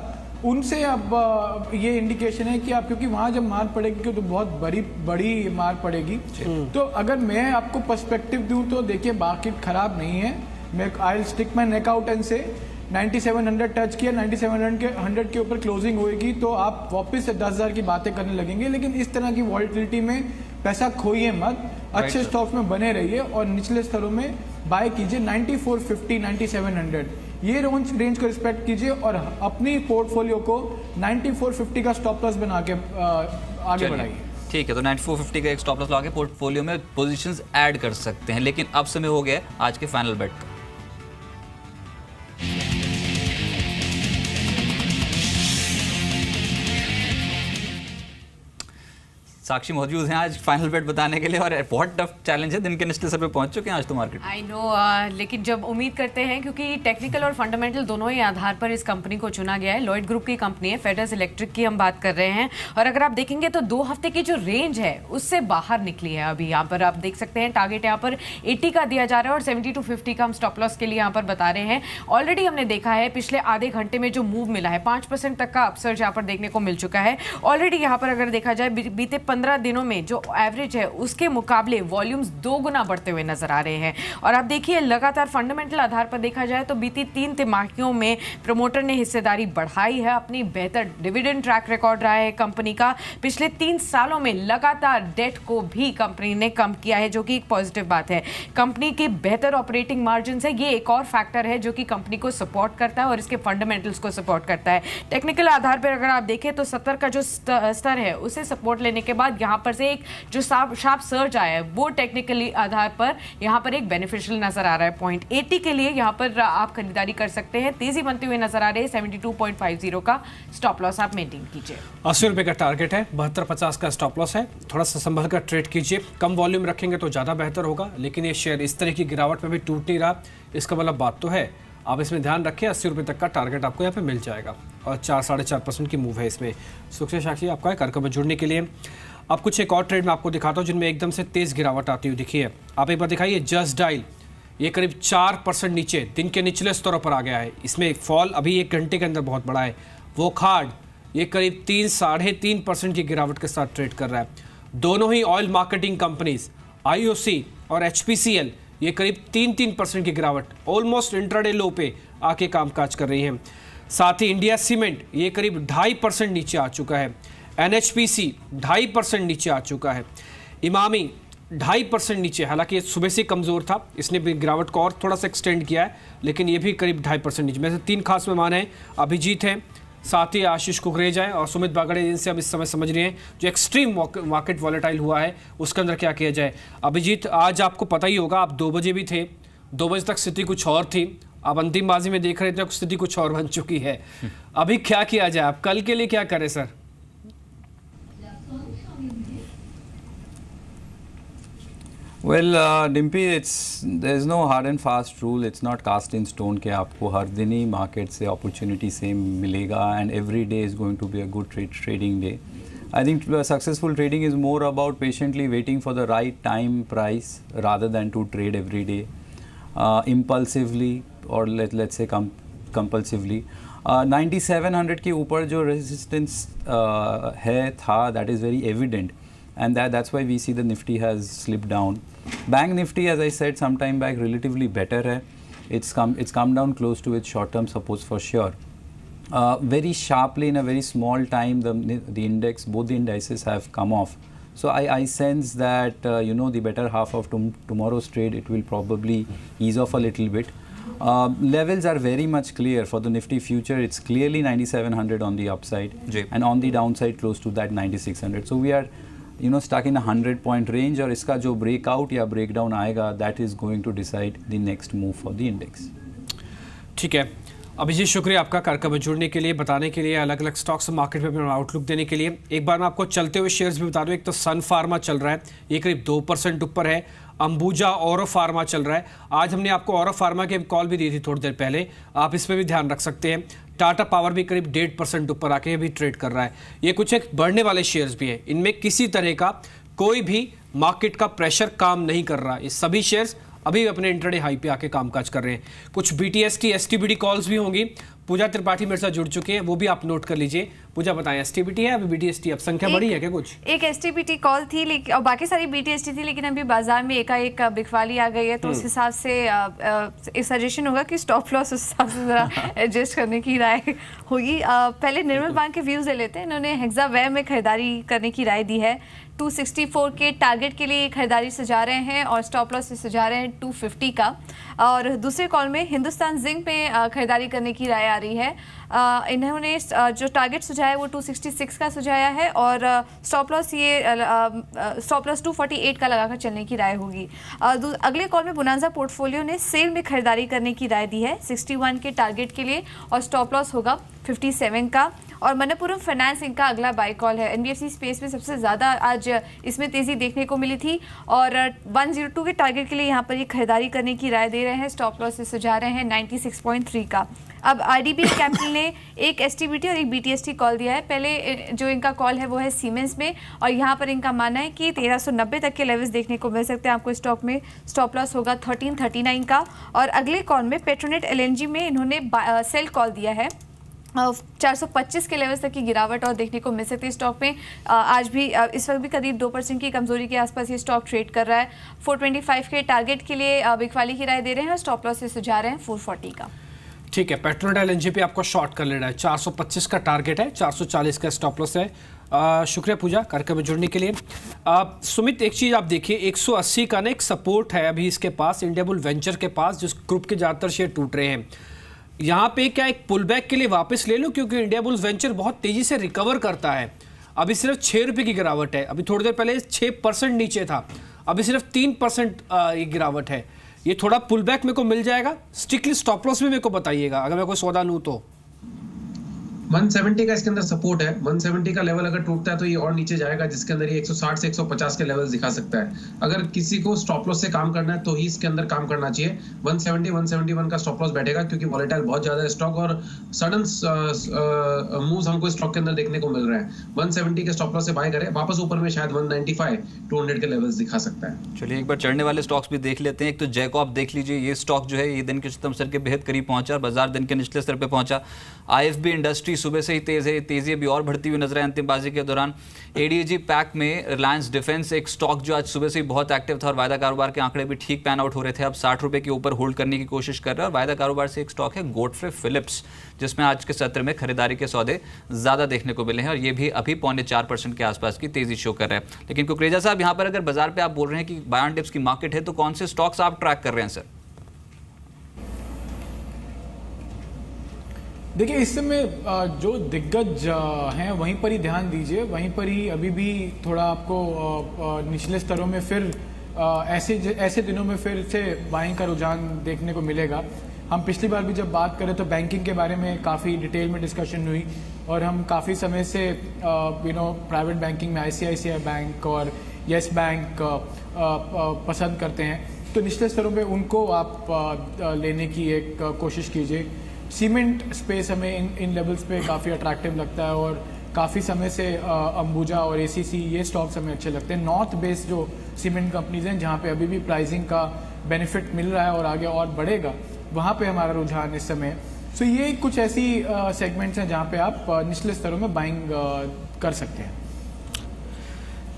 उनसे अब ये इंडिकेशन है कि आप, क्योंकि वहाँ जब मार पड़ेगी तो बहुत बड़ी मार पड़ेगी। तो अगर मैं आपको पर्सपेक्टिव दूँ तो देखिए, मार्केट खराब नहीं है। मैं I will stick my neck out and से 9700 टच किया, 9700 के ऊपर क्लोजिंग होएगी तो आप वापस से 10,000 की बातें करने लगेंगे। लेकिन इस तरह की वॉलेटिलिटी में पैसा खोइए मत, अच्छे स्टॉक्स में बने रहिए और निचले स्तरों में बाय कीजिए। 9450, 9700 ये रेंज को रिस्पेक्ट कीजिए और अपनी पोर्टफोलियो को 9450 का स्टॉप लॉस बना के आगे बढ़ाइए। ठीक है, तो 9450 का एक स्टॉप लॉस लगा के पोर्टफोलियो में पोजीशंस ऐड कर सकते हैं। लेकिन अब समय हो गया आज के फाइनल बेट का। साक्षी मौजूद हैं आज फाइनल बेट बताने के लिए, और बहुत टफ चैलेंज है, दिन के निचले स्तर पे पहुंच चुके हैं आज तो मार्केट। आई नो, लेकिन जब उम्मीद करते हैं, क्योंकि टेक्निकल और फंडामेंटल दोनों ही आधार पर इस कंपनी को चुना गया है। लॉयड ग्रुप की कंपनी है, फेडरस इलेक्ट्रिक की हम बात कर रहे हैं, और अगर आप देखेंगे तो 2 हफ्ते की जो रेंज है उससे बाहर निकली है। अभी यहाँ पर आप देख सकते हैं टारगेट यहाँ पर 80 का दिया जा रहा है और 70 to 50 का हम स्टॉप लॉस के लिए यहाँ पर बता रहे हैं। ऑलरेडी हमने देखा है पिछले आधे घंटे में जो मूव मिला है, 5% तक का अपसर्ज यहाँ पर देखने को मिल चुका है ऑलरेडी। यहाँ पर अगर देखा जाए बीते 15 दिनों में जो एवरेज है उसके मुकाबले वॉल्यूम्स 2 गुना बढ़ते हुए नजर आ रहे हैं। और आप देखिए, लगातार फंडामेंटल आधार पर देखा जाए तो बीती 3 तिमाहियों में प्रमोटर ने हिस्सेदारी बढ़ाई है। अपनी बेहतर डिविडेंड ट्रैक रिकॉर्ड रहा है कंपनी का। पिछले 3 सालों में लगातार डेट को भी कंपनी ने कम किया है, जो कि एक पॉजिटिव बात है। कंपनी के बेहतर ऑपरेटिंग मार्जिन है, ये एक और फैक्टर है जो कि कंपनी को सपोर्ट करता है और इसके फंडामेंटल्स को सपोर्ट करता है। टेक्निकल आधार पर अगर आप देखें तो 70 का जो स्तर है उसे सपोर्ट लेने के बाद यहाँ पर से एक जो शार्प सर्ज आया है वो टेक्निकली आधार पर यहाँ पर एक बेनिफिशियल नजर आ रहा है। पॉइंट 80 के लिए यहाँ पर आप खरीदारी कर सकते हैं। तेजी बनती हुई नजर आ रही है। 72.50 का स्टॉप लॉस आप मेंटेन कीजिए। 80 रुपए का टारगेट है, 72.50 का स्टॉप लॉस है। थोड़ा सा संभल कर ट्रेड कीजिए, कम वॉल्यूम रखेंगे तो ज़्यादा बेहतर होगा। लेकिन ये शेयर इस तरह की गिरावट में भी टूट नहीं रहा, इसका मतलब बात तो है। आप इसमें ध्यान रखें, 80 रुपये तक का टारगेट आपको यहाँ पे मिल जाएगा और 4-4.5% की मूव है इसमें। सुखदेव साक्षी, आपका कार्यक्रम में जुड़ने के लिए। अब कुछ एक और ट्रेड में आपको दिखाता हूँ जिनमें एकदम से तेज़ गिरावट आती हुई दिखी है। आप एक बार दिखाइए, जस्ट डायल, ये करीब 4% नीचे दिन के निचले स्तरों पर आ गया है। इसमें फॉल अभी 1 घंटे के अंदर बहुत बड़ा है। वोखार्ड ये करीब 3-3.5% की गिरावट के साथ ट्रेड कर रहा है। दोनों ही ऑयल मार्केटिंग कंपनीज IOC और HPCL ये करीब 3% की गिरावट, ऑलमोस्ट इंट्राडे लो पे आके कामकाज कर रही हैं। साथ ही इंडिया सीमेंट ये करीब 2.5% नीचे आ चुका है। NHPC 2.5% नीचे आ चुका है। इमामी 2.5% नीचे, हालांकि ये सुबह से कमज़ोर था, इसने भी गिरावट को और थोड़ा सा एक्सटेंड किया है, लेकिन ये भी करीब 2.5% नीचे। में से 3 खास मेहमान हैं, अभिजीत हैं, साथ ही आशीष कुकरेजा है और सुमित बागड़े, जिनसे हम इस समय समझ रहे हैं जो एक्सट्रीम मार्केट वॉलेटाइल हुआ है उसके अंदर क्या किया जाए। अभिजीत, आज आपको पता ही होगा, आप 2 बजे भी थे, 2 बजे तक स्थिति कुछ और थी, आप अंतिम बाजी में देख रहे थे, स्थिति कुछ और बन चुकी है। अभी क्या किया जाए, आप कल के लिए क्या करें sir? Well, Dimpy, there's no hard and fast rule. It's not cast in stone कि आपको हर दिन ही मार्केट से अपॉर्चुनिटी सेम मिलेगा and every day is going to be a good trading day. I think successful trading is more about patiently waiting for the right time price rather than to trade every day impulsively or let's say compulsively. 9700 के ऊपर जो resistance था, that is very evident. And that's why we see the Nifty has slipped down. Bank Nifty, as I said some time back, relatively better hai. It's come down close to its short-term support for sure. Very sharply in a very small time, the index, both the indices have come off. So I sense that the better half of tomorrow's trade, it will probably ease off a little bit. Levels are very much clear for the Nifty future. It's clearly 9700 on the upside, and on the downside close to that 9600. So we are stuck in a 100-point range, और इसका जो breakout या breakdown आएगा, that is going to decide the next move for the index. ठीक है अभिजीत, शुक्रिया आपका कार्यक्रम में जुड़ने के लिए, बताने के लिए, अलग अलग स्टॉक्स मार्केट में अपना आउटलुक देने के लिए। एक बार मैं आपको चलते हुए शेयर्स भी बता दूं, एक तो सन फार्मा चल रहा है, ये करीब 2% ऊपर है। अंबुजा ऑरो फार्मा चल रहा है। आज हमने आपको ऑरो फार्मा की कॉल भी दी थी थोड़ी देर पहले, आप इस पर भी ध्यान रख सकते हैं। टाटा पावर भी करीब 1.5% ऊपर आके भी ट्रेड कर रहा है। ये कुछ एक बढ़ने वाले शेयर्स भी हैं, इनमें किसी तरह का कोई भी मार्केट का प्रेशर काम नहीं कर रहा। ये सभी शेयर्स अभी अपने इंट्राडे हाई पे आके कामकाज कर रहे हैं। कुछ BTST STBT कॉल्स भी होंगी। पूजा त्रिपाठी मेरे साथ जुड़ चुके हैं, वो भी आप नोट कर लीजिए। पूजा बताएं, STBT है अभी BTST, अब संख्या बढ़ी है क्या? कुछ एक STBT कॉल थी लेकिन, और बाकी सारी BTST थी, लेकिन अभी बाजार में एकाएक बिकवाली आ गई है, तो उस हिसाब से एक सजेशन होगा कि स्टॉप लॉस उस हिसाब से जरा एडजस्ट करने की राय होगी। पहले निर्मल बैंक के व्यूज ले लेते हैं। इन्होंने हेक्सावेयर में खरीदारी करने की राय दी है। 264 के टारगेट के लिए खरीदारी सजा रहे हैं और स्टॉप लॉस से सजा रहे हैं 250 का। और दूसरे कॉल में हिंदुस्तान जिंक पे खरीदारी करने की राय आ रही है। इन्होंने जो टारगेट सुझाया है वो 266 का सुझाया है और स्टॉप लॉस 248 का लगाकर चलने की राय होगी। अगले कॉल में बोनांजा पोर्टफोलियो ने सेल में खरीदारी करने की राय दी है 61 के टारगेट के लिए और स्टॉप लॉस होगा 57 का। और मनप्पुरम फाइनेंस इनका अगला बाई कॉल है। NBFC स्पेस में सबसे ज़्यादा आज इसमें तेज़ी देखने को मिली थी और 102 के टारगेट के लिए यहाँ पर ये खरीदारी करने की राय दे रहे हैं। स्टॉप लॉस से सुझा रहे हैं 96.3 का। अब IDB कैपिटल ने एक STBT और एक BTST कॉल दिया है। पहले जो इनका कॉल है वो है सीमेंस में और यहाँ पर इनका मानना है कि 1390 तक के लेवल्स देखने को मिल सकते हैं आपको स्टॉक में। स्टॉप लॉस होगा 1339 का। और अगले कॉल में पेट्रोनेट LNG में इन्होंने सेल कॉल दिया है। 425 के लेवल्स तक की गिरावट और देखने को मिल सकती है स्टॉक में। आज भी इस वक्त भी करीब 2% की कमजोरी के आसपास ये स्टॉक ट्रेड कर रहा है। 425 के टारगेट के लिए बिकवाली की राय दे रहे हैं और स्टॉप लॉस से सुझा रहे हैं 440 का। ठीक है, पेट्रोनेट LNG पे आपको शॉर्ट कर लेना है। 425 का टारगेट है, 440 का स्टॉप लॉस है। शुक्रिया पूजा कार्यक्रम में जुड़ने के लिए। सुमित, एक चीज़ आप देखिए, 180 का ना एक सपोर्ट है अभी इसके पास, इंडियाबुल वेंचर के पास, जिस ग्रुप के ज़्यादातर शेयर टूट रहे हैं। यहाँ पे क्या एक पुल बैक के लिए वापस ले लो, क्योंकि इंडियाबुल वेंचर बहुत तेज़ी से रिकवर करता है। अभी सिर्फ 6 रुपये की गिरावट है, अभी थोड़ी देर पहले 6% नीचे था, अभी सिर्फ 3% ये गिरावट है। ये थोड़ा पुल बैक मेरे को मिल जाएगा। स्ट्रिक्टली स्टॉप लॉस भी मेरे को बताइएगा अगर मैं कोई सौदा लूँ तो। 170 का इसके अंदर सपोर्ट है। 170 का लेवल अगर टूटता है तो ये और नीचे जाएगा, जिसके अंदर ये 160 से 150 के लेवल दिखा सकता है। अगर किसी को स्टॉप लॉस से काम करना है तो ही इसके अंदर काम करना चाहिए। 170 171 का स्टॉप लॉस बैठेगा, क्योंकि वॉलेटाइल बहुत ज्यादा है स्टॉक और सडन मूव्स हमको स्टॉक के अंदर देखने को मिल रहे हैं। 170 के स्टॉप लॉस से बाय करें, वापस ऊपर में शायद 195 200 के लेवल्स दिखा सकता है। चलिए एक बार चढ़ने वाले स्टॉक्स भी देख लेते हैं। एक तो जैकॉब देख लीजिए, ये स्टॉक जो है ये दिन के उच्चतम स्तर के बेहद करीब पहुंचा और बाजार दिन के निचले स्तर पे पहुंचा। IFB इंडस्ट्री सुबह से ही तेज है, तेजी अभी और बढ़ती हुई नजर है अंतिम बाजी के दौरान। ADAG पैक में रिलायंस डिफेंस एक स्टॉक जो आज सुबह से ही बहुत एक्टिव था और वायदा कारोबार के आंकड़े भी ठीक पैन आउट हो रहे थे, अब 60 रुपए के ऊपर होल्ड करने की कोशिश कर रहा है। और वायदा कारोबार से एक स्टॉक है गॉडफ्रे फिलिप्स, जिसमें आज के सत्र में खरीदारी के सौदे ज्यादा देखने को मिले हैं और ये भी अभी 0.4% के आसपास की तेजी शो कर रहे हैं। लेकिन कुकरेजा साहब, यहाँ पर अगर बाजार पे आप बोल रहे हैं कि बाय ऑन डिप्स की मार्केट है, तो कौन से स्टॉक्स आप ट्रैक कर रहे हैं सर? देखिए, इस समय जो दिग्गज हैं वहीं पर ही ध्यान दीजिए, वहीं पर ही अभी भी थोड़ा आपको निचले स्तरों में फिर ऐसे दिनों में फिर से बाइंग का रुझान देखने को मिलेगा। हम पिछली बार भी जब बात करें तो बैंकिंग के बारे में काफ़ी डिटेल में डिस्कशन हुई और हम काफ़ी समय से प्राइवेट बैंकिंग में ICICI बैंक और येस बैंक पसंद करते हैं, तो निचले स्तरों पे उनको आप लेने की एक कोशिश कीजिए। सीमेंट स्पेस हमें इन लेवल्स पे काफ़ी अट्रैक्टिव लगता है और काफ़ी समय से अंबुजा और ACC ये स्टॉक्स हमें अच्छे लगते हैं। नॉर्थ बेस्ड जो सीमेंट कंपनीज हैं जहाँ पे अभी भी प्राइसिंग का बेनिफिट मिल रहा है और आगे और बढ़ेगा, वहाँ पे हमारा रुझान इस समय। सो ये कुछ ऐसी सेगमेंट्स हैं जहाँ पे आप निचले स्तरों में बाइंग कर सकते हैं।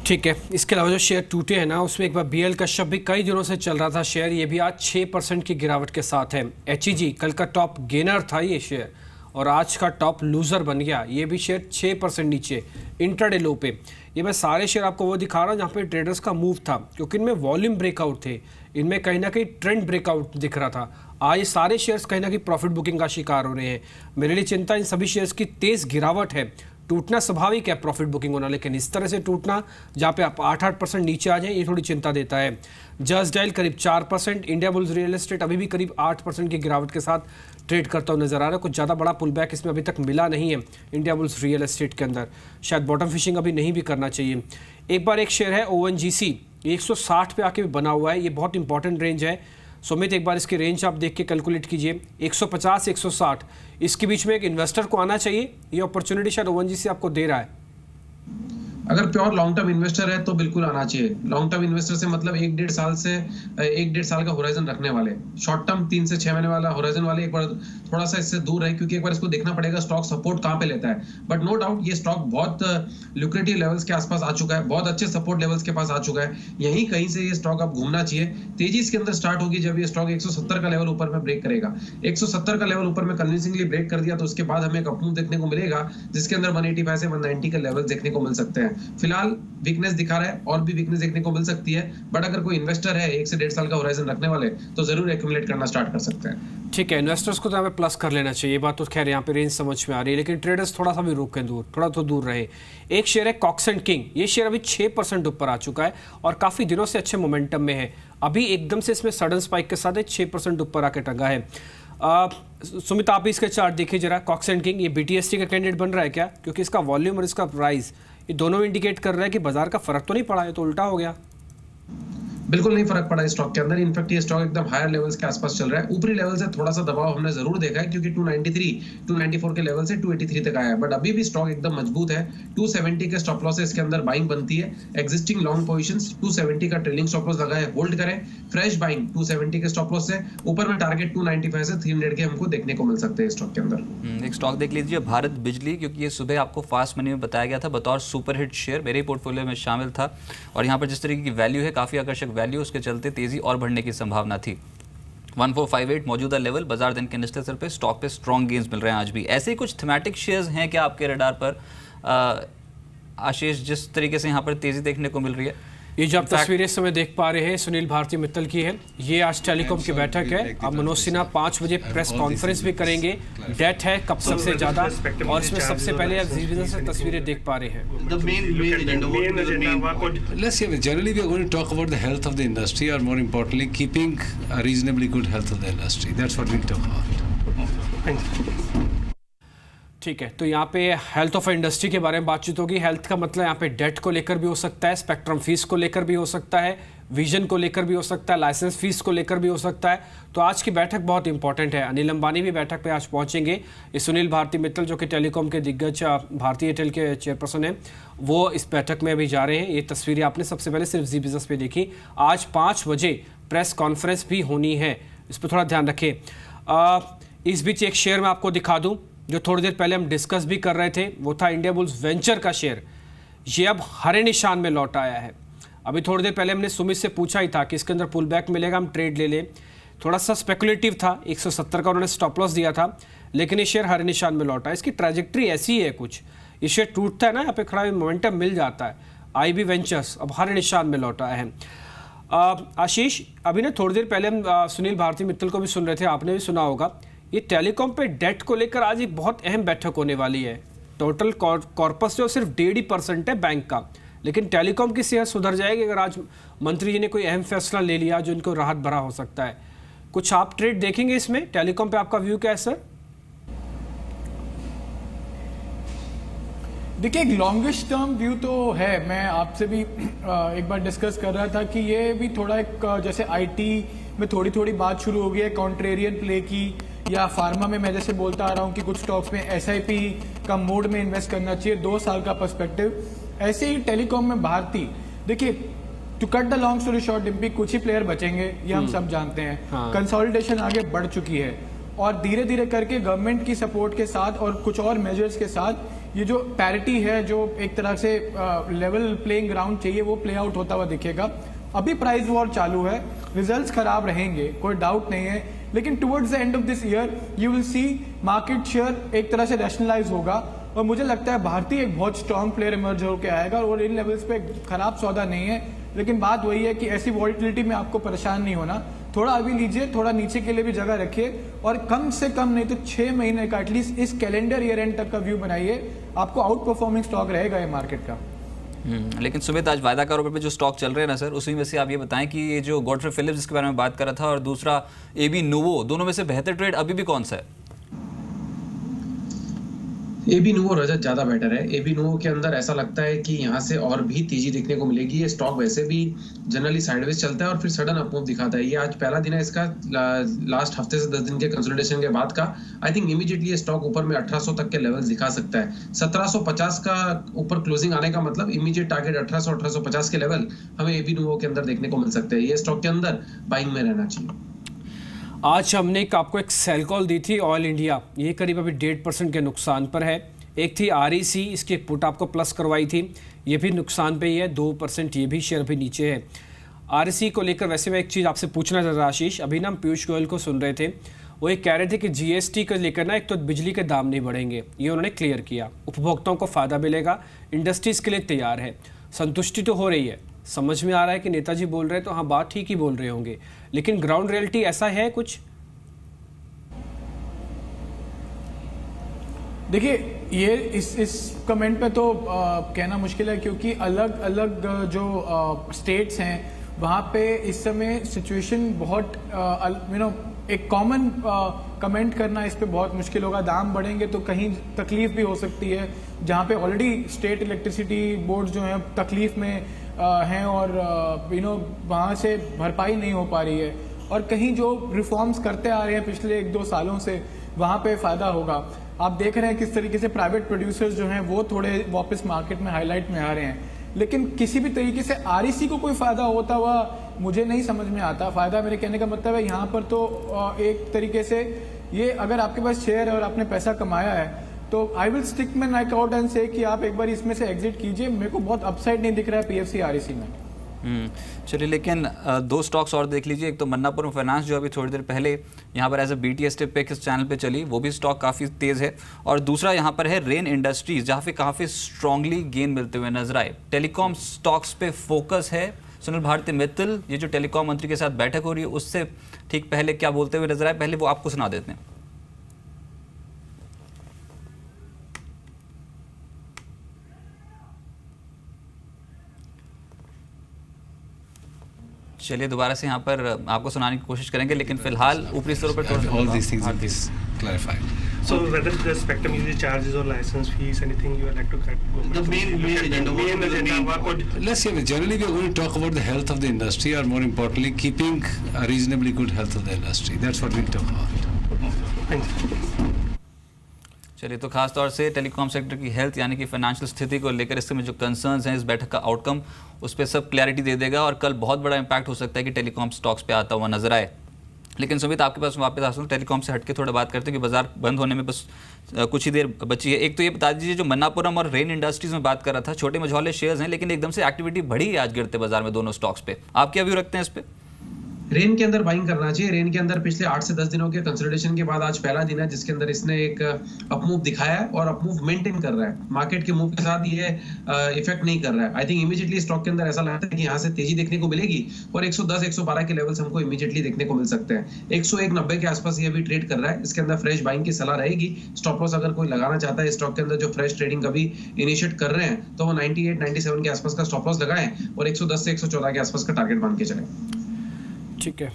ठीक है, इसके अलावा जो शेयर टूटे हैं ना, उसमें एक बार BL कश्यप भी कई दिनों से चल रहा था शेयर, ये भी आज 6% की गिरावट के साथ है। HEG कल का टॉप गेनर था ये शेयर और आज का टॉप लूजर बन गया, ये भी शेयर 6% नीचे इंट्राडे लो पे। ये मैं सारे शेयर आपको वो दिखा रहा हूँ जहाँ पे ट्रेडर्स का मूव था, क्योंकि इनमें वॉल्यूम ब्रेकआउट थे, इनमें कहीं ना कहीं ट्रेंड ब्रेकआउट दिख रहा था। आज ये सारे शेयर्स कहीं ना कहीं प्रॉफिट बुकिंग का शिकार हो रहे हैं। मेरे लिए चिंता इन सभी शेयर्स की तेज़ गिरावट है। टूटना स्वाभाविक है प्रॉफिट बुकिंग होना, लेकिन इस तरह से टूटना जहाँ पे आप 8% नीचे आ जाए, ये थोड़ी चिंता देता है। जस्ट डायल करीब 4%, इंडिया बुल्स रियल एस्टेट अभी भी करीब 8% की गिरावट के साथ ट्रेड करता हुआ नजर आ रहा है। कुछ ज़्यादा बड़ा पुल बैक इसमें अभी तक मिला नहीं है इंडिया बुल्स रियल एस्टेट के अंदर, शायद बॉटम फिशिंग अभी नहीं भी करना चाहिए। एक बार एक शेयर है ONGC, 160 पे आके बना हुआ है, ये बहुत इंपॉर्टेंट रेंज है। सुमित, एक बार इसकी रेंज आप देख के कैलकुलेट कीजिए, 150 से 160, इसके बीच में एक इन्वेस्टर को आना चाहिए। ये अपॉर्चुनिटी शायद ONGC आपको दे रहा है। अगर प्योर लॉन्ग टर्म इन्वेस्टर है तो बिल्कुल आना चाहिए। लॉन्ग टर्म इन्वेस्टर से मतलब 1-1.5 साल से 1-1.5 साल का होराइजन रखने वाले, शॉर्ट टर्म 3 से 6 महीने वाला होराइजन वाले एक बार थोड़ा सा इससे दूर रहे, क्योंकि एक बार इसको देखना पड़ेगा स्टॉक सपोर्ट कहाँ पे लेता है। बट नो डाउट ये स्टॉक बहुत लुक्रेटिव लेवल्स के आसपास आ चुका है, बहुत अच्छे सपोर्ट लेवल्स के पास आ चुका है। यहीं कहीं से ये स्टॉक अब घूमना चाहिए। तेजी इसके अंदर स्टार्ट होगी जब ये स्टॉक 170 का लेवल ऊपर में ब्रेक करेगा। 170 का लेवल ऊपर में कन्विंसिंगली ब्रेक कर दिया तो उसके बाद हमें एक अप मूव देखने को मिलेगा, जिसके अंदर 185 से 190 के लेवल देखने को मिल सकते हैं। फिलहाल वीकनेस दिखा रहा है और भी वीकनेस देखने को मिल सकती है, बट अगर कोई इन्वेस्टर है 1 से 1.5 साल का होराइजन रखने वाले तो जरूर एक्यूमुलेट करना स्टार्ट कर सकते हैं। ठीक है, इन्वेस्टर्स को तो यहाँ पे प्लस कर लेना चाहिए, बात तो खैर यहाँ पे रेंज समझ में आ रही है, लेकिन ट्रेडर्स थोड़ा सा भी रुकें दूर, थोड़ा तो दूर रहे। एक शेयर है कॉक्स एंड किंग, ये शेयर अभी 6% ऊपर आ चुका है और काफ़ी दिनों से अच्छे मोमेंटम में है। अभी एकदम से इसमें सडन स्पाइक के साथ 6% ऊपर आके टंगा है। सुमित, आप इसके चार्ट देखिए जरा। कॉक्स एंड किंग ये BTST का कैंडिडेट बन रहा है क्या? क्योंकि इसका वॉल्यूम और इसका प्राइस ये दोनों इंडिकेट कर रहा है कि बाजार का फर्क तो नहीं पड़ा है, तो उल्टा हो गया। बिल्कुल नहीं फर्क पड़ा स्टॉक के अंदर। इनफैक्ट ये स्टॉक एकदम हायर लेवल्स के आसपास चल रहा है। ऊपरी लेवल से थोड़ा सा दबाव हमने जरूर देखा है, क्योंकि 293 294 के लेवल से 283 तक आया है, बट अभी भी स्टॉक एकदम मजबूत है। 270 के स्टॉप लॉस इसके अंदर बाइंग बनती है। एग्जिस्टिंग लॉन्ग पोजीशंस 270 का ट्रेलिंग स्टॉप लॉस लगा है, होल्ड करें। फ्रेश बाइंग 270 के स्टॉप लॉस से ऊपर में टारगेट 295 से 300 के हमको देखने को मिल सकते हैं स्टॉक के अंदर। एक स्टॉक देख लीजिए, भारत बिजली, क्योंकि ये सुबह आपको फास्ट मनी में बताया गया था बतौर सुपर हिट शेयर, मेरे पोर्टफोलियो में शामिल था और यहाँ पर जिस तरीके की वैल्यू है, काफी आकर्षक वैल्यू, उसके चलते तेजी और बढ़ने की संभावना थी। 1458 मौजूदा लेवल, बाजार दिन के निचले स्तर पे स्टॉक पे स्ट्रॉन्ग गेन्स मिल रहे हैं आज भी। ऐसे ही कुछ थीमेटिक शेयर्स हैं क्या आपके रडार पर आशीष, जिस तरीके से यहाँ पर तेजी देखने को मिल रही है? ये जो आप तस्वीरें इस समय देख पा रहे हैं सुनील भारती मित्तल की है। ये आज टेलीकॉम की बैठक है। अब मनोज सिन्हा 5 बजे प्रेस कॉन्फ्रेंस भी करेंगे। डेट है कब सबसे ज्यादा, और इसमें सबसे पहले आप जी से तस्वीरें देख पा रहे हैं। Let's say generally we are going to talk about the health of the industry, or more importantly keeping a reasonably good health of the industry. That's what we'll talk about. ठीक है, तो यहाँ पे हेल्थ ऑफ इंडस्ट्री के बारे में बातचीत होगी। हेल्थ का मतलब यहाँ पे डेट को लेकर भी हो सकता है, स्पेक्ट्रम फीस को लेकर भी हो सकता है, विजन को लेकर भी हो सकता है, लाइसेंस फीस को लेकर भी हो सकता है। तो आज की बैठक बहुत इंपॉर्टेंट है। अनिल अंबानी भी बैठक पे आज पहुंचेंगे। ये सुनील भारती मित्तल जो कि टेलीकॉम के दिग्गज भारतीय एयरटेल के चेयरपर्सन हैं, वो इस बैठक में अभी जा रहे हैं। ये तस्वीरें आपने सबसे पहले सिर्फ जी बिजनेस पे देखी। आज 5 बजे प्रेस कॉन्फ्रेंस भी होनी है, इस पर थोड़ा ध्यान रखें। इस बीच एक शेयर मैं आपको दिखा दूँ जो थोड़ी देर पहले हम डिस्कस भी कर रहे थे, वो था इंडिया बुल्स वेंचर का शेयर। ये अब हरे निशान में लौट आया है। अभी थोड़ी देर पहले हमने सुमित से पूछा ही था कि इसके अंदर पुल बैक मिलेगा, हम ट्रेड ले लें। थोड़ा सा स्पेकुलेटिव था, 170 का उन्होंने स्टॉप लॉस दिया था, लेकिन ये शेयर हरे निशान में लौटा है। इसकी ट्रैजेक्टरी ऐसी है कुछ, ये शेयर टूटता है ना, यहाँ पे खड़ा मोमेंटम मिल जाता है। IB वेंचर्स अब हरे निशान में लौटा है। आशीष, अभी ना थोड़ी देर पहले हम सुनील भारती मित्तल को भी सुन रहे थे, आपने भी सुना होगा। ये टेलीकॉम पे डेट को लेकर आज एक बहुत अहम बैठक होने वाली है। टोटल कॉर्पस जो सिर्फ 1.5% है बैंक का, लेकिन टेलीकॉम की सेहत सुधर जाएगी अगर आज मंत्री जी ने कोई अहम फैसला ले लिया जो इनको राहत भरा हो सकता है। कुछ आप ट्रेड देखेंगे इसमें? टेलीकॉम पे आपका व्यू क्या है सर? देखिए, एक लॉन्गेस्ट टर्म व्यू तो है। मैं आपसे भी एक बार डिस्कस कर रहा था कि ये भी थोड़ा एक जैसे IT में थोड़ी थोड़ी बात शुरू हो गई है कॉन्ट्रेरियन प्ले की, या फार्मा में मैं जैसे बोलता आ रहा हूँ कि कुछ स्टॉक्स में SIP का मोड में इन्वेस्ट करना चाहिए, 2 साल का पर्सपेक्टिव। ऐसे ही टेलीकॉम में भारती, देखिए to cut the long story short Dimpy, कुछ ही प्लेयर बचेंगे, ये हम सब जानते हैं। कंसोलिडेशन आगे बढ़ चुकी है और धीरे धीरे करके गवर्नमेंट की सपोर्ट के साथ और कुछ और मेजर्स के साथ ये जो पैरिटी है, जो एक तरह से लेवल प्लेइंग ग्राउंड चाहिए, वो प्ले आउट होता हुआ दिखेगा। अभी प्राइस वॉर चालू है, रिजल्ट्स खराब रहेंगे, कोई डाउट नहीं है, लेकिन towards the end of this year you will see market share एक तरह से रैशनलाइज होगा और मुझे लगता है भारतीय एक बहुत स्ट्रांग प्लेयर इमर्ज होकर आएगा और इन लेवल्स पे खराब सौदा नहीं है। लेकिन बात वही है कि ऐसी वॉलिटिलिटी में आपको परेशान नहीं होना, थोड़ा अभी लीजिए, थोड़ा नीचे के लिए भी जगह रखिए और कम से कम नहीं तो 6 महीने का एटलीस्ट इस कैलेंडर ईयर एंड तक का व्यू बनाइए, आपको आउट परफॉर्मिंग स्टॉक रहेगा ये मार्केट का। लेकिन सुमित, आज वायदा कारोबार पे जो स्टॉक चल रहे हैं ना सर, उसी में से आप ये बताएं कि ये जो गॉडफ्रे फिलिप्स जिसके बारे में बात कर रहा था और दूसरा AB नोवो, दोनों में से बेहतर ट्रेड अभी भी कौन सा है? AB नोवो रजत ज्यादा बेटर है। AB नोवो के अंदर ऐसा लगता है कि यहाँ से और भी तेजी देखने को मिलेगी। ये स्टॉक वैसे भी जनरली साइडवेज चलता है और फिर सडन अपमूव दिखाता है। ये आज पहला दिन है इसका लास्ट हफ्ते से 10 दिन के कंसोलिडेशन के बाद का। आई थिंक इमीडिएटली ये स्टॉक ऊपर में 1800 तक के लेवल्स दिखा सकता है। 1750 का ऊपर क्लोजिंग आने का मतलब इमीडिएट टारगेट 1800-1850 के लेवल हमें AB नोवो के अंदर देखने को मिल सकते हैं। ये स्टॉक के अंदर बाइंग में रहना चाहिए। आज हमने आपको एक सेल कॉल दी थी ऑयल इंडिया, ये करीब अभी 1.5% के नुकसान पर है। एक थी REC, इसकी पुट आपको प्लस करवाई थी, ये भी नुकसान पे ही है 2%, ये भी शेयर भी नीचे है। REC को लेकर वैसे मैं एक चीज़ आपसे पूछना चाहता था आशीष, अभी ना हम पीयूष गोयल को सुन रहे थे, वो ये कह रहे थे कि GST को लेकर ना एक तो बिजली के दाम नहीं बढ़ेंगे, ये उन्होंने क्लियर किया, उपभोक्ताओं को फ़ायदा मिलेगा, इंडस्ट्री इसके लिए तैयार है। संतुष्टि तो हो रही है, समझ में आ रहा है कि नेताजी बोल रहे हैं तो हाँ बात ठीक ही बोल रहे होंगे, लेकिन ग्राउंड रियलिटी ऐसा है कुछ? देखिए, ये इस कमेंट पे तो कहना मुश्किल है क्योंकि अलग अलग जो स्टेट्स हैं वहाँ पे इस समय सिचुएशन बहुत एक कॉमन कमेंट करना इस पे बहुत मुश्किल होगा। दाम बढ़ेंगे तो कहीं तकलीफ भी हो सकती है, जहाँ पे ऑलरेडी स्टेट इलेक्ट्रिसिटी बोर्ड जो हैं तकलीफ में हैं और वहाँ से भरपाई नहीं हो पा रही है, और कहीं जो रिफॉर्म्स करते आ रहे हैं पिछले 1-2 सालों से वहाँ पे फ़ायदा होगा। आप देख रहे हैं किस तरीके से प्राइवेट प्रोड्यूसर्स जो हैं वो थोड़े वापस मार्केट में हाईलाइट में आ रहे हैं, लेकिन किसी भी तरीके से REC को कोई फ़ायदा होता हुआ मुझे नहीं समझ में आता। फ़ायदा मेरे कहने का मतलब है यहाँ पर तो एक तरीके से ये अगर आपके पास शेयर है और आपने पैसा कमाया है तो I will stick my neck out and से कि आप एक बार इसमें से एग्जिट कीजिए। मेरे को बहुत अपसाइड नहीं दिख रहा है PFC REC में। चलिए, लेकिन 2 स्टॉक्स और देख लीजिए। एक तो मन्नापुरम फाइनेंस जो अभी थोड़ी देर पहले यहाँ पर एज अ BTS टिप पे इस चैनल पे चली, वो भी स्टॉक काफ़ी तेज़ है। और दूसरा यहाँ पर है रेन इंडस्ट्रीज, जहाँ पे काफ़ी स्ट्रांगली गेन मिलते हुए नजर आए। टेलीकॉम स्टॉक्स पे फोकस है। सुनील भारती मित्तल, ये जो टेलीकॉम मंत्री के साथ बैठक हो रही है उससे ठीक पहले क्या बोलते हुए नजर आए, पहले वो आपको सुना देते हैं। चलिए, दोबारा से यहाँ पर आपको सुनाने की कोशिश करेंगे, लेकिन फिलहाल ऊपरी स्तरों पर all these things will be clarified. So whether the spectrum user charges or license fees, anything you would like to cut? The main agenda. Let's say generally we are going to talk about the health of the industry, or more importantly, keeping a reasonably good health of the industry. That's what we'll talk about. Thank you. चलिए, तो खास तौर से टेलीकॉम सेक्टर की हेल्थ यानी कि फाइनेंशियल स्थिति को लेकर इस समय जो कंसर्न्स हैं, इस बैठक का आउटकम उस पर सब क्लैरिटी दे देगा और कल बहुत बड़ा इंपैक्ट हो सकता है कि टेलीकॉम स्टॉक्स पे आता हुआ नजर आए। लेकिन सुमित, आपके पास वापस आ सकूँ, टेलीकॉम से हटके थोड़ा बात करते हैं कि बाजार बंद होने में बस कुछ ही देर बची है। एक तो ये बता दीजिए, जो मन्नापुरम और रेन इंडस्ट्रीज में बात कर रहा था, छोटे मझौले शेयर्स हैं लेकिन एकदम से एक्टिविटी बढ़ी है आज गिरते बाजार में दोनों स्टॉक्स पे। आप क्या व्यू रखते हैं इस पे? रेन के अंदर बाइंग करना चाहिए। रेन के अंदर पिछले 8 से 10 दिनों के कंसोलिडेशन के बाद आज पहला दिन है जिसके अंदर इसने एक अपमूव दिखाया है और अपमूव मेंटेन कर रहा है। मार्केट के मूव के साथ ये इफेक्ट नहीं कर रहा है। आई थिंक इमीडिएटली स्टॉक के अंदर ऐसा लगता है कि यहाँ से तेजी देखने को मिलेगी और 110-112 के लेवल्स हमको इमीडिएटली देखने को मिल सकते हैं। 101.90 के आसपास ये अभी ट्रेड कर रहा है। इसके अंदर फ्रेश बाइंग की सलाह रहेगी। स्टॉप लॉस अगर कोई लगाना चाहता है स्टॉक के अंदर जो फ्रेश ट्रेडिंग अभी इनिशिएट कर रहे हैं तो वो 98-97 के आसपास का स्टॉप लॉस लगाएं और 110 से 114 के आसपास का टारगेट मान के चलें। ठीक है।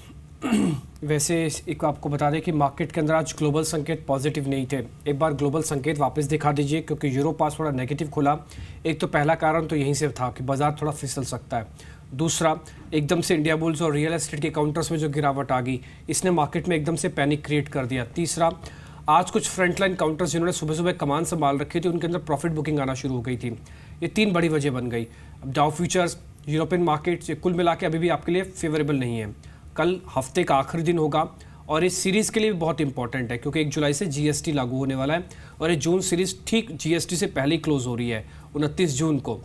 वैसे एक आपको बता दें कि मार्केट के अंदर आज ग्लोबल संकेत पॉजिटिव नहीं थे। एक बार ग्लोबल संकेत वापस दिखा दीजिए, क्योंकि यूरो पास थोड़ा नेगेटिव खुला। एक तो पहला कारण तो यहीं से था कि बाजार थोड़ा फिसल सकता है। दूसरा, एकदम से इंडिया बुल्स और रियल एस्टेट के काउंटर्स में जो गिरावट आ गई, इसने मार्केट में एकदम से पैनिक क्रिएट कर दिया। तीसरा, आज कुछ फ्रंटलाइन काउंटर्स जिन्होंने सुबह सुबह कमान संभाल रखी थी, उनके अंदर प्रॉफिट बुकिंग आना शुरू हो गई थी। ये 3 बड़ी वजह बन गई। अब डाउ फ्यूचर्स, यूरोपियन मार्केट्स, कुल मिला के अभी भी आपके लिए फेवरेबल नहीं है। कल हफ्ते का आखिरी दिन होगा और इस सीरीज़ के लिए भी बहुत इंपॉर्टेंट है, क्योंकि 1 जुलाई से जीएसटी लागू होने वाला है और ये जून सीरीज़ ठीक जीएसटी से पहले ही क्लोज हो रही है 29 जून को।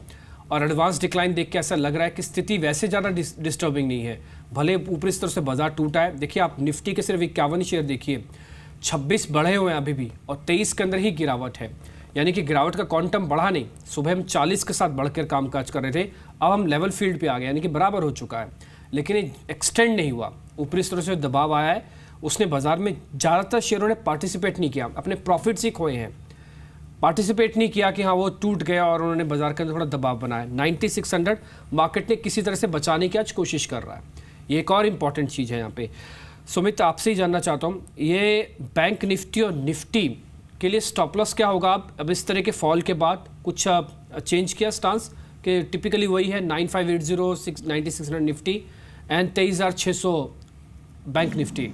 और एडवांस डिक्लाइन देख के ऐसा लग रहा है कि स्थिति वैसे ज़्यादा डिस्टर्बिंग नहीं है। भले ऊपरी स्तर से बाजार टूटा है। देखिए, आप निफ्टी के सिर्फ 51 शेयर देखिए, 26 बढ़े हुए हैं अभी भी और 23 के अंदर ही गिरावट है। यानी कि गिरावट का क्वांटम बढ़ा नहीं। सुबह हम 40 के साथ बढ़कर कामकाज कर रहे थे, अब हम लेवल फील्ड पे आ गए, यानी कि बराबर हो चुका है। लेकिन ये एक्सटेंड नहीं हुआ। ऊपरी स्तर से दबाव आया है, उसने बाजार में ज़्यादातर शेयरों ने पार्टिसिपेट नहीं किया, अपने प्रॉफिट्स ही खोए हैं। पार्टिसिपेट नहीं किया कि हाँ वो टूट गया और उन्होंने बाजार के अंदर थोड़ा दबाव बनाया। 9600 मार्केट ने किसी तरह से बचाने की आज कोशिश कर रहा है। ये एक और इम्पॉर्टेंट चीज़ है यहाँ पे। सुमित, आपसे ही जानना चाहता हूँ, ये बैंक निफ्टी और निफ्टी के लिए स्टॉप लॉस क्या होगा? अब इस तरह के फॉल के बाद कुछ चेंज किया स्टांस कि टिपिकली वही है 9580, 9600 निफ्टी एंड 23600 बैंक निफ्टी?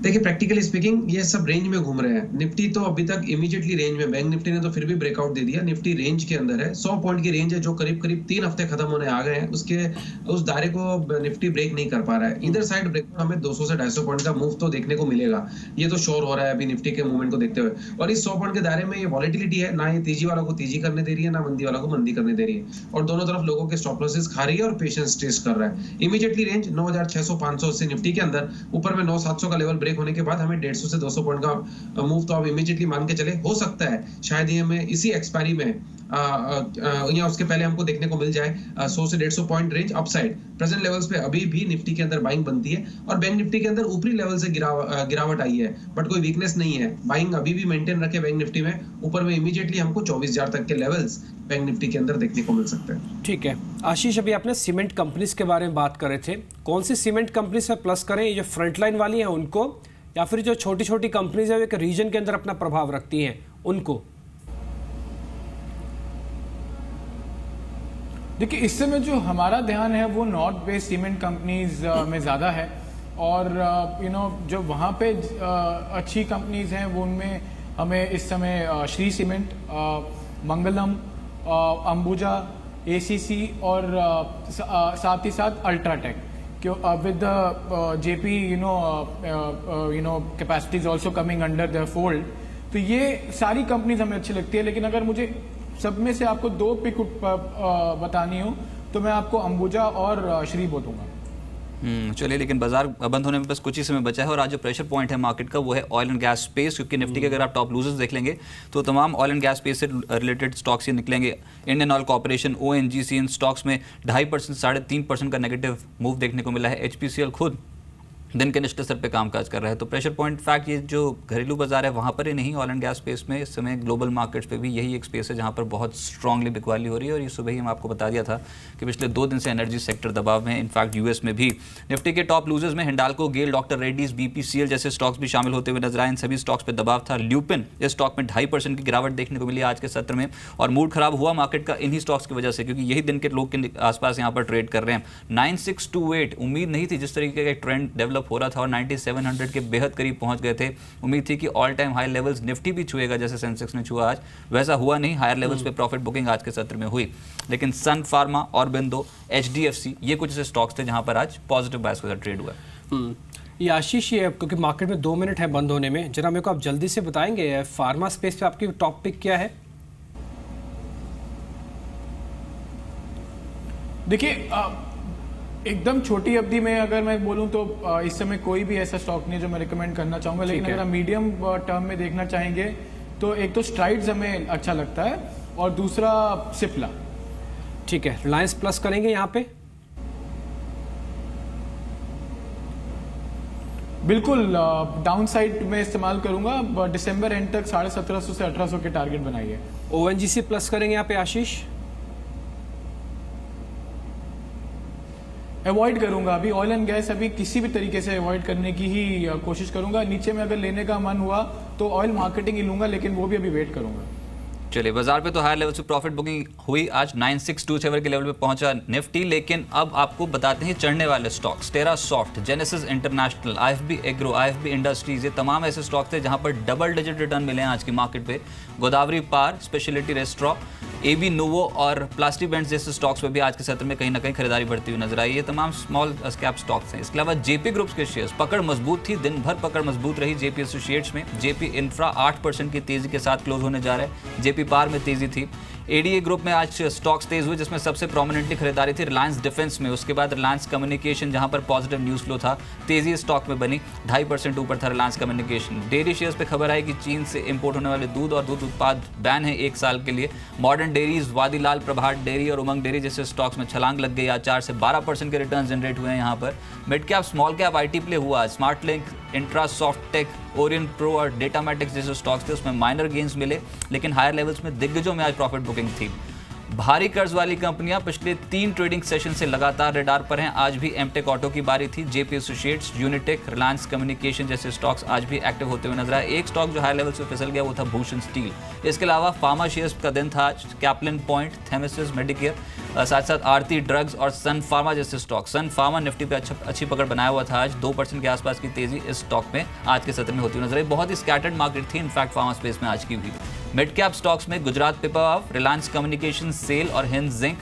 देखिए, प्रैक्टिकली स्पीकिंग ये सब रेंज में घूम रहे हैं। निफ्टी तो अभी तक इमीडिएटली रेंज में, बैंक निफ्टी ने तो फिर भी ब्रेकआउट दे दिया। निफ्टी रेंज के अंदर है, 100 पॉइंट की रेंज है जो करीब 3 हफ्ते खत्म होने आ गए हैं। उस दायरे को निफ्टी ब्रेक नहीं कर पा रहा है। इधर साइड ब्रेकआउट हमें 200 से 250 पॉइंट का मूव तो देखने को मिलेगा, ये तो श्योर हो रहा है अभी निफ्टी के मूवमेंट को देखते हुए। और इस 100 पॉइंट के दायरे में ये वॉलेटिलिटी है, ना ये तेजी वाला को तेजी करने दे रही है, ना मंदी वाला को मंदी करने दे रही है, और दोनों तरफ लोगों के स्टॉप लॉसेस खा रही है और पेशेंस टेस्ट कर रहा है। इमीडिएटली रेंज 9600-500 से निफ्टी के अंदर, ऊपर में 9700 का लेवल ब्रेक होने के बाद हमें 150 से 200 पॉइंट का मूव तो आप इमीडिएटली मान के चले। हो सकता है शायद ये हमें इसी एक्सपायरी में या उसके पहले हमको देखने को मिल जाए 100 से 150 point range upside. Present levels पे अभी भी निफ्टी के अंदर बाइंग बनती है और बैंक निफ्टी के अंदर ऊपरी लेवल से गिरावट आई है, बट कोई वीकनेस नहीं है। बाइंग अभी भी मेंटेन रखे बैंक निफ्टी में। ऊपर में इमीडिएटली हमको 24,000 तक के लेवल्स बैंक निफ्टी के अंदर देखने को मिल सकते हैं। ठीक है आशीष, अभी आपने सीमेंट कंपनीज के बारे में बात कर रहे थे। कौन सी सीमेंट कंपनी से प्लस करें, ये जो फ्रंटलाइन वाली है उनको, या फिर जो छोटी छोटी कंपनीज है एक रीजन के अंदर अपना प्रभाव रखती हैं उनको? देखिए, इस समय जो हमारा ध्यान है वो नॉर्थ बेस्ड सीमेंट कंपनीज में ज़्यादा है, और जो वहाँ पे अच्छी कंपनीज हैं वो उनमें हमें इस समय श्री सीमेंट, मंगलम, अंबुजा, एसीसी और साथ ही साथ UltraTech with the JP capacities also coming under the fold, तो ये सारी कंपनीज हमें अच्छी लगती है। लेकिन अगर मुझे सब में से आपको 2 पिक बतानी हो तो मैं आपको अंबुजा और श्री बोलूँगा। चलिए, लेकिन बाजार बंद होने में बस कुछ ही समय बचा है और आज जो प्रेशर पॉइंट है मार्केट का वो है ऑयल एंड गैस स्पेस, क्योंकि निफ्टी के अगर आप टॉप लूजर्स देख लेंगे तो तमाम ऑयल एंड गैस स्पेस से रिलेटेड स्टॉक्स ही निकलेंगे। इंडियन ऑयल कॉर्पोरेशन, ONGC, इन स्टॉक्स में 2.5% 3.5% का नेगेटिव मूव देखने को मिला है। HPCL खुद दिन के निचले स्तर पे कामकाज कर रहा है। तो प्रेशर पॉइंट फैक्ट ये जो घरेलू बाजार है वहाँ पर ही नहीं, ऑयल एंड गैस स्पेस में इस समय ग्लोबल मार्केट्स पे भी यही एक स्पेस है जहाँ पर बहुत स्ट्रांगली बिकवाली हो रही है। और ये सुबह ही हम आपको बता दिया था कि पिछले 2 दिन से एनर्जी सेक्टर दबाव में, इनफैक्ट यूएस में भी। निफ्टी के टॉप लूजर्स में हिंडाल्को, गेल, डॉक्टर रेड्डीज, बीपीसीएल जैसे स्टॉक्स भी शामिल होते हुए नजर आए। इन सभी स्टॉक्स पर दबाव था। ल्यूपिन इस स्टॉक में 2.5% की गिरावट देखने को मिली आज के सत्र में, और मूड खराब हुआ मार्केट का इन्हीं स्टॉक्स की वजह से, क्योंकि यही दिन के लोग के आसपास यहाँ पर ट्रेड कर रहे हैं। 9628 उम्मीद नहीं थी, जिस तरीके का ट्रेंड डेवलप हो रहा था, और 9700 के बेहद करीब पहुंच गए थे। उम्मीद थी कि all time high levels Nifty भी छुएगा जैसे सेंसेक्स ने छुआ आज, वैसा हुआ नहीं। हायर लेवल्स पे प्रॉफिट बुकिंग आज के सत्र में हुई, लेकिन सन फार्मा, ऑरबिंदो, एचडीएफसी ये कुछ ऐसे स्टॉक्स थे जहां पर आज पॉजिटिव बायस के साथ ट्रेड हुआ। ये आशीष, ये क्योंकि मार्केट में 2 मिनट है बंद होने में, जरा मेरे को आप जल्दी से बताएंगे फार्मा स्पेस पे आपकी टॉप पिक क्या है? देखिए एकदम छोटी अवधि में अगर मैं बोलूं तो इस समय कोई भी ऐसा स्टॉक नहीं है जो मैं रिकमेंड करना चाहूंगा, लेकिन अगर आप मीडियम टर्म में देखना चाहेंगे तो एक तो स्ट्राइड्स हमें अच्छा लगता है और दूसरा सिप्ला। ठीक है, रिलायंस प्लस करेंगे यहाँ पे? बिल्कुल डाउन साइड में इस्तेमाल करूंगा। दिसंबर एंड तक 1750 से 1800 के टारगेट बनाइए। ओएनजीसी प्लस करेंगे यहाँ पे आशीष? अवॉइड करूंगा अभी ऑयल एंड गैस, अभी किसी भी तरीके से अवॉइड करने की ही कोशिश करूंगा। नीचे में अगर लेने का मन हुआ तो ऑयल मार्केटिंग ही लूंगा, लेकिन वो भी अभी वेट करूंगा। चलिए, बाजार पे तो हायर लेवल से प्रॉफिट बुकिंग हुई आज। 9627 के लेवल पे पहुंचा निफ्टी, लेकिन अब आपको बताते हैं चढ़ने वाले stocks. Tera Soft, Genesis International, IFB Agro, IFB Industries, ये तमाम ऐसे स्टॉक्स थे जहां पर डबल डिजिट रिटर्न मिले हैं आज की मार्केट पे। गोदावरी पार, स्पेशलिटी रेस्टोरेंट, एबी नोवो और प्लास्टिक बैंड जैसे स्टॉक्स पे भी आज के सत्र में कहीं ना कहीं खरीदारी बढ़ती हुई नजर आई। ये तमाम स्मॉल कैप स्टॉक्स हैं। इसके अलावा जेपी ग्रुप्स के शेयर्स पकड़ मजबूत थी, दिन भर पकड़ मजबूत रही जेपी एसोसिएट्स में। जेपी इंफ्रा 8% की तेजी के साथ क्लोज होने जा रहा है। जेपी पार में तेजी थी। एडीए ग्रुप में आज स्टॉक्स तेज हुए, जिसमें सबसे प्रोमिनेंटली खरीदारी थी रिलायंस डिफेंस में। उसके बाद रिलायंस कम्युनिकेशन, जहां पर पॉजिटिव न्यूज फ्लो था, तेजी स्टॉक में बनी। 2.5% ऊपर था रिलायंस कम्युनिकेशन। डेयरी शेयर्स पे खबर आई कि चीन से इंपोर्ट होने वाले दूध और दूध उत्पाद बैन है 1 साल के लिए। मॉडर्न डेयरीज, वादीलाल, प्रभात डेयरी और उमंग डेयरी जैसे स्टॉक्स में छलांग लग गई। आज 4 से 12% के रिटर्न जनरेट हुए हैं यहाँ पर। Mid cap, small cap IT play हुआ। Smart Link, Intra, Soft Tech, Orion Pro और डेटामेटिक्स जैसे स्टॉक्स थे, उसमें माइनर गेन्स मिले, लेकिन हायर लेवल्स में दिग्गजों में आज प्रॉफिट बुकिंग थी। भारी कर्ज वाली कंपनियां पिछले 3 ट्रेडिंग सेशन से लगातार रडार पर हैं। आज भी एमटेक ऑटो की बारी थी। JP associates, Unitech, Reliance communication जैसे स्टॉक्स आज भी एक्टिव होते हुए नजर आए। एक स्टॉक जो हाई लेवल से फिसल गया वो था भूषण स्टील। इसके अलावा फार्मा शेयर्स का दिन था आज। कैप्लिन पॉइंट, थेमेसिस, मेडिकेयर, साथ साथ आरती ड्रग्स और सन फार्मा जैसे स्टॉक। सन फार्मा निफ्टी पे अच्छी पकड़ बनाया हुआ था आज। 2% के आसपास की तेजी इस स्टॉक में आज के सत्र में होती हुई नजर आई। बहुत ही स्कैटर्ड मार्केट थी इनफैक्ट फार्मा स्पेस में आज की हुई। मिड कैप स्टॉक्स में गुजरात पिपावाव, रिलायंस कम्युनिकेशन, सेल और हिंद जिंक,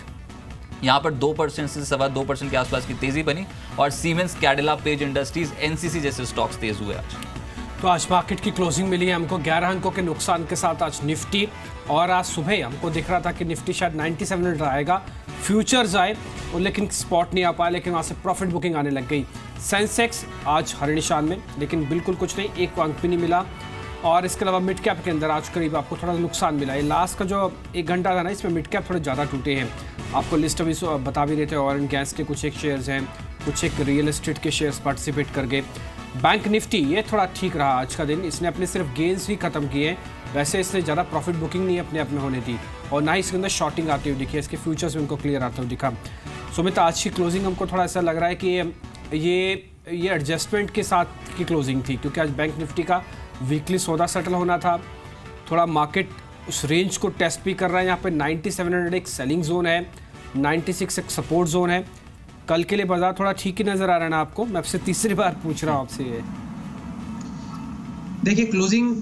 यहाँ पर 2% से 2.25% के आसपास की तेजी बनी। और siemens, Cadila, page industries, NCC जैसे स्टॉक्स तेज हुए आज। तो आज मार्केट की क्लोजिंग मिली है हमको 11 अंकों के नुकसान के साथ आज निफ्टी, और आज सुबह हमको दिख रहा था कि निफ्टी शायद 9700 आएगा, फ्यूचर्स आए और लेकिन स्पॉट नहीं आ पाया, लेकिन वहाँ से प्रॉफिट बुकिंग आने लग गई। सेंसेक्स आज हरे निशान में, लेकिन बिल्कुल कुछ नहीं, 1 अंक भी नहीं मिला। और इसके अलावा मिड कैप के अंदर आज करीब आपको थोड़ा नुकसान मिला। ये लास्ट का जो 1 घंटा था ना, इसमें मिड कैप थोड़े ज़्यादा टूटे हैं। आपको लिस्ट अभी बता भी रहे थे। ऑयल एंड गैस के कुछ एक शेयर्स हैं, कुछ एक रियल एस्टेट के शेयर्स पार्टिसिपेट कर गए। बैंक निफ्टी ये थोड़ा ठीक रहा आज का दिन, इसने अपने सिर्फ गेंस ही खत्म किए हैं। वैसे इससे ज़्यादा प्रॉफिट बुकिंग नहीं अपने आप में होने दी, और ना ही इसके अंदर शॉर्टिंग आती हुई दिखी। इसके फ्यूचर्स में उनको क्लियर आता हुआ दिखा। सुमित, आज की क्लोजिंग हमको थोड़ा ऐसा लग रहा है कि ये एडजस्टमेंट के साथ की क्लोजिंग थी, क्योंकि आज बैंक निफ्टी का वीकली सौदा सेटल होना था। थोड़ा मार्केट उस रेंज को टेस्ट भी कर रहा है। यहाँ पे 9700 एक सेलिंग जोन है, 96 एक सपोर्ट जोन है। कल के लिए बाजार थोड़ा ठीक ही नजर आ रहा है ना आपको? मैं आपसे तीसरी बार पूछ रहा हूँ आपसे ये। देखिए, क्लोजिंग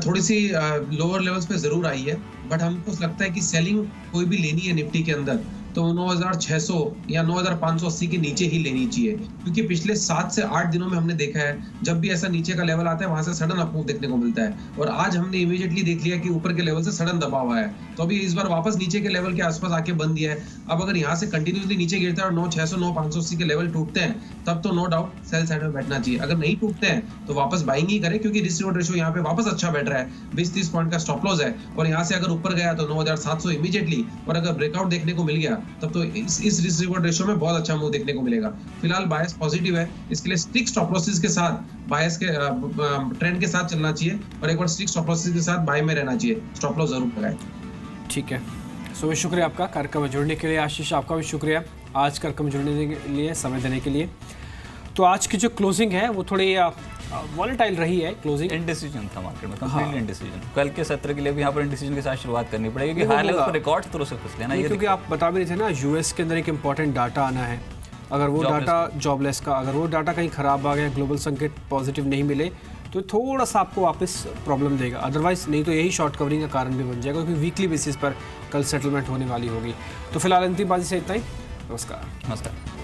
थोड़ी सी लोअर लेवल्स पे जरूर आई है, बट हमको लगता है कि सेलिंग कोई भी लेनी है निफ्टी के अंदर तो 9600 या 9580 के नीचे ही लेनी चाहिए, क्योंकि पिछले 7 से 8 दिनों में हमने देखा है जब भी ऐसा नीचे का लेवल आता है वहां से सडन अपमूव देखने को मिलता है। और आज हमने इमीडिएटली देख लिया कि ऊपर के लेवल से सडन दबाव आया है, तो अभी इस बार वापस नीचे के लेवल के आसपास आके बंद दिया है। अब अगर यहाँ से कंटिन्यूसली नीचे गिरता है और 9600 9580 के लेवल टूटते हैं, तब तो नो डाउट सेल साइड में बैठना चाहिए। अगर नहीं टूटते हैं तो वापस बाइंग ही करें, क्योंकि रिस्क रिवॉर्ड रेशियो यहाँ पे वापस अच्छा बैठ रहा है। 20-30 पॉइंट का स्टॉप लॉस है, और यहाँ से अगर ऊपर गया तो 9700 इमीडिएटली, और अगर ब्रेकआउट देखने को मिल गया तब तो इस रिस्क रिवॉर्ड रेशियो में बहुत अच्छा मूव देखने को मिलेगा। फिलहाल बायस पॉजिटिव है, इसके लिए स्ट्रिक्ट स्टॉप लॉसेस के साथ बायस के ट्रेंड के साथ चलना चाहिए और एक बार स्ट्रिक्ट स्टॉप लॉसेस के साथ बाय में रहना चाहिए, स्टॉप लॉस जरूर लगाएं। ठीक है, सुमित शुक्रिया आपका कार्यक्रम में जुड़ने के लिए। आशीष आपका भी शुक्रिया आज कार्यक्रम में जुड़ने के लिए, समय देने के लिए। तो आज की जो क्लोजिंग है वो थोड़ी वॉलेटाइल रही है। क्लोजिंग इंडिसीजन था मार्केट में, कंप्लीटली इंडिसीजन। कल के सत्र के लिए भी यहाँ पर इंडिसीजन के साथ शुरुआत करनी पड़ेगी क्योंकि हाई लेवल पर रिकॉर्ड तो से फंस लेना। क्योंकि आप बता भी रहे थे ना, यूएस के अंदर एक इंपॉर्टेंट डाटा आना है, अगर वो डाटा जॉबलेस का, अगर वो डाटा कहीं खराब आ गया, ग्लोबल संकेत पॉजिटिव नहीं मिले तो थोड़ा सा आपको वापस प्रॉब्लम देगा। अदरवाइज नहीं तो यही शॉर्ट कवरिंग का कारण भी बन जाएगा क्योंकि वीकली बेसिस पर कल सेटलमेंट होने वाली होगी। तो फिलहाल अंतिम बाजी से इतना ही। नमस्कार।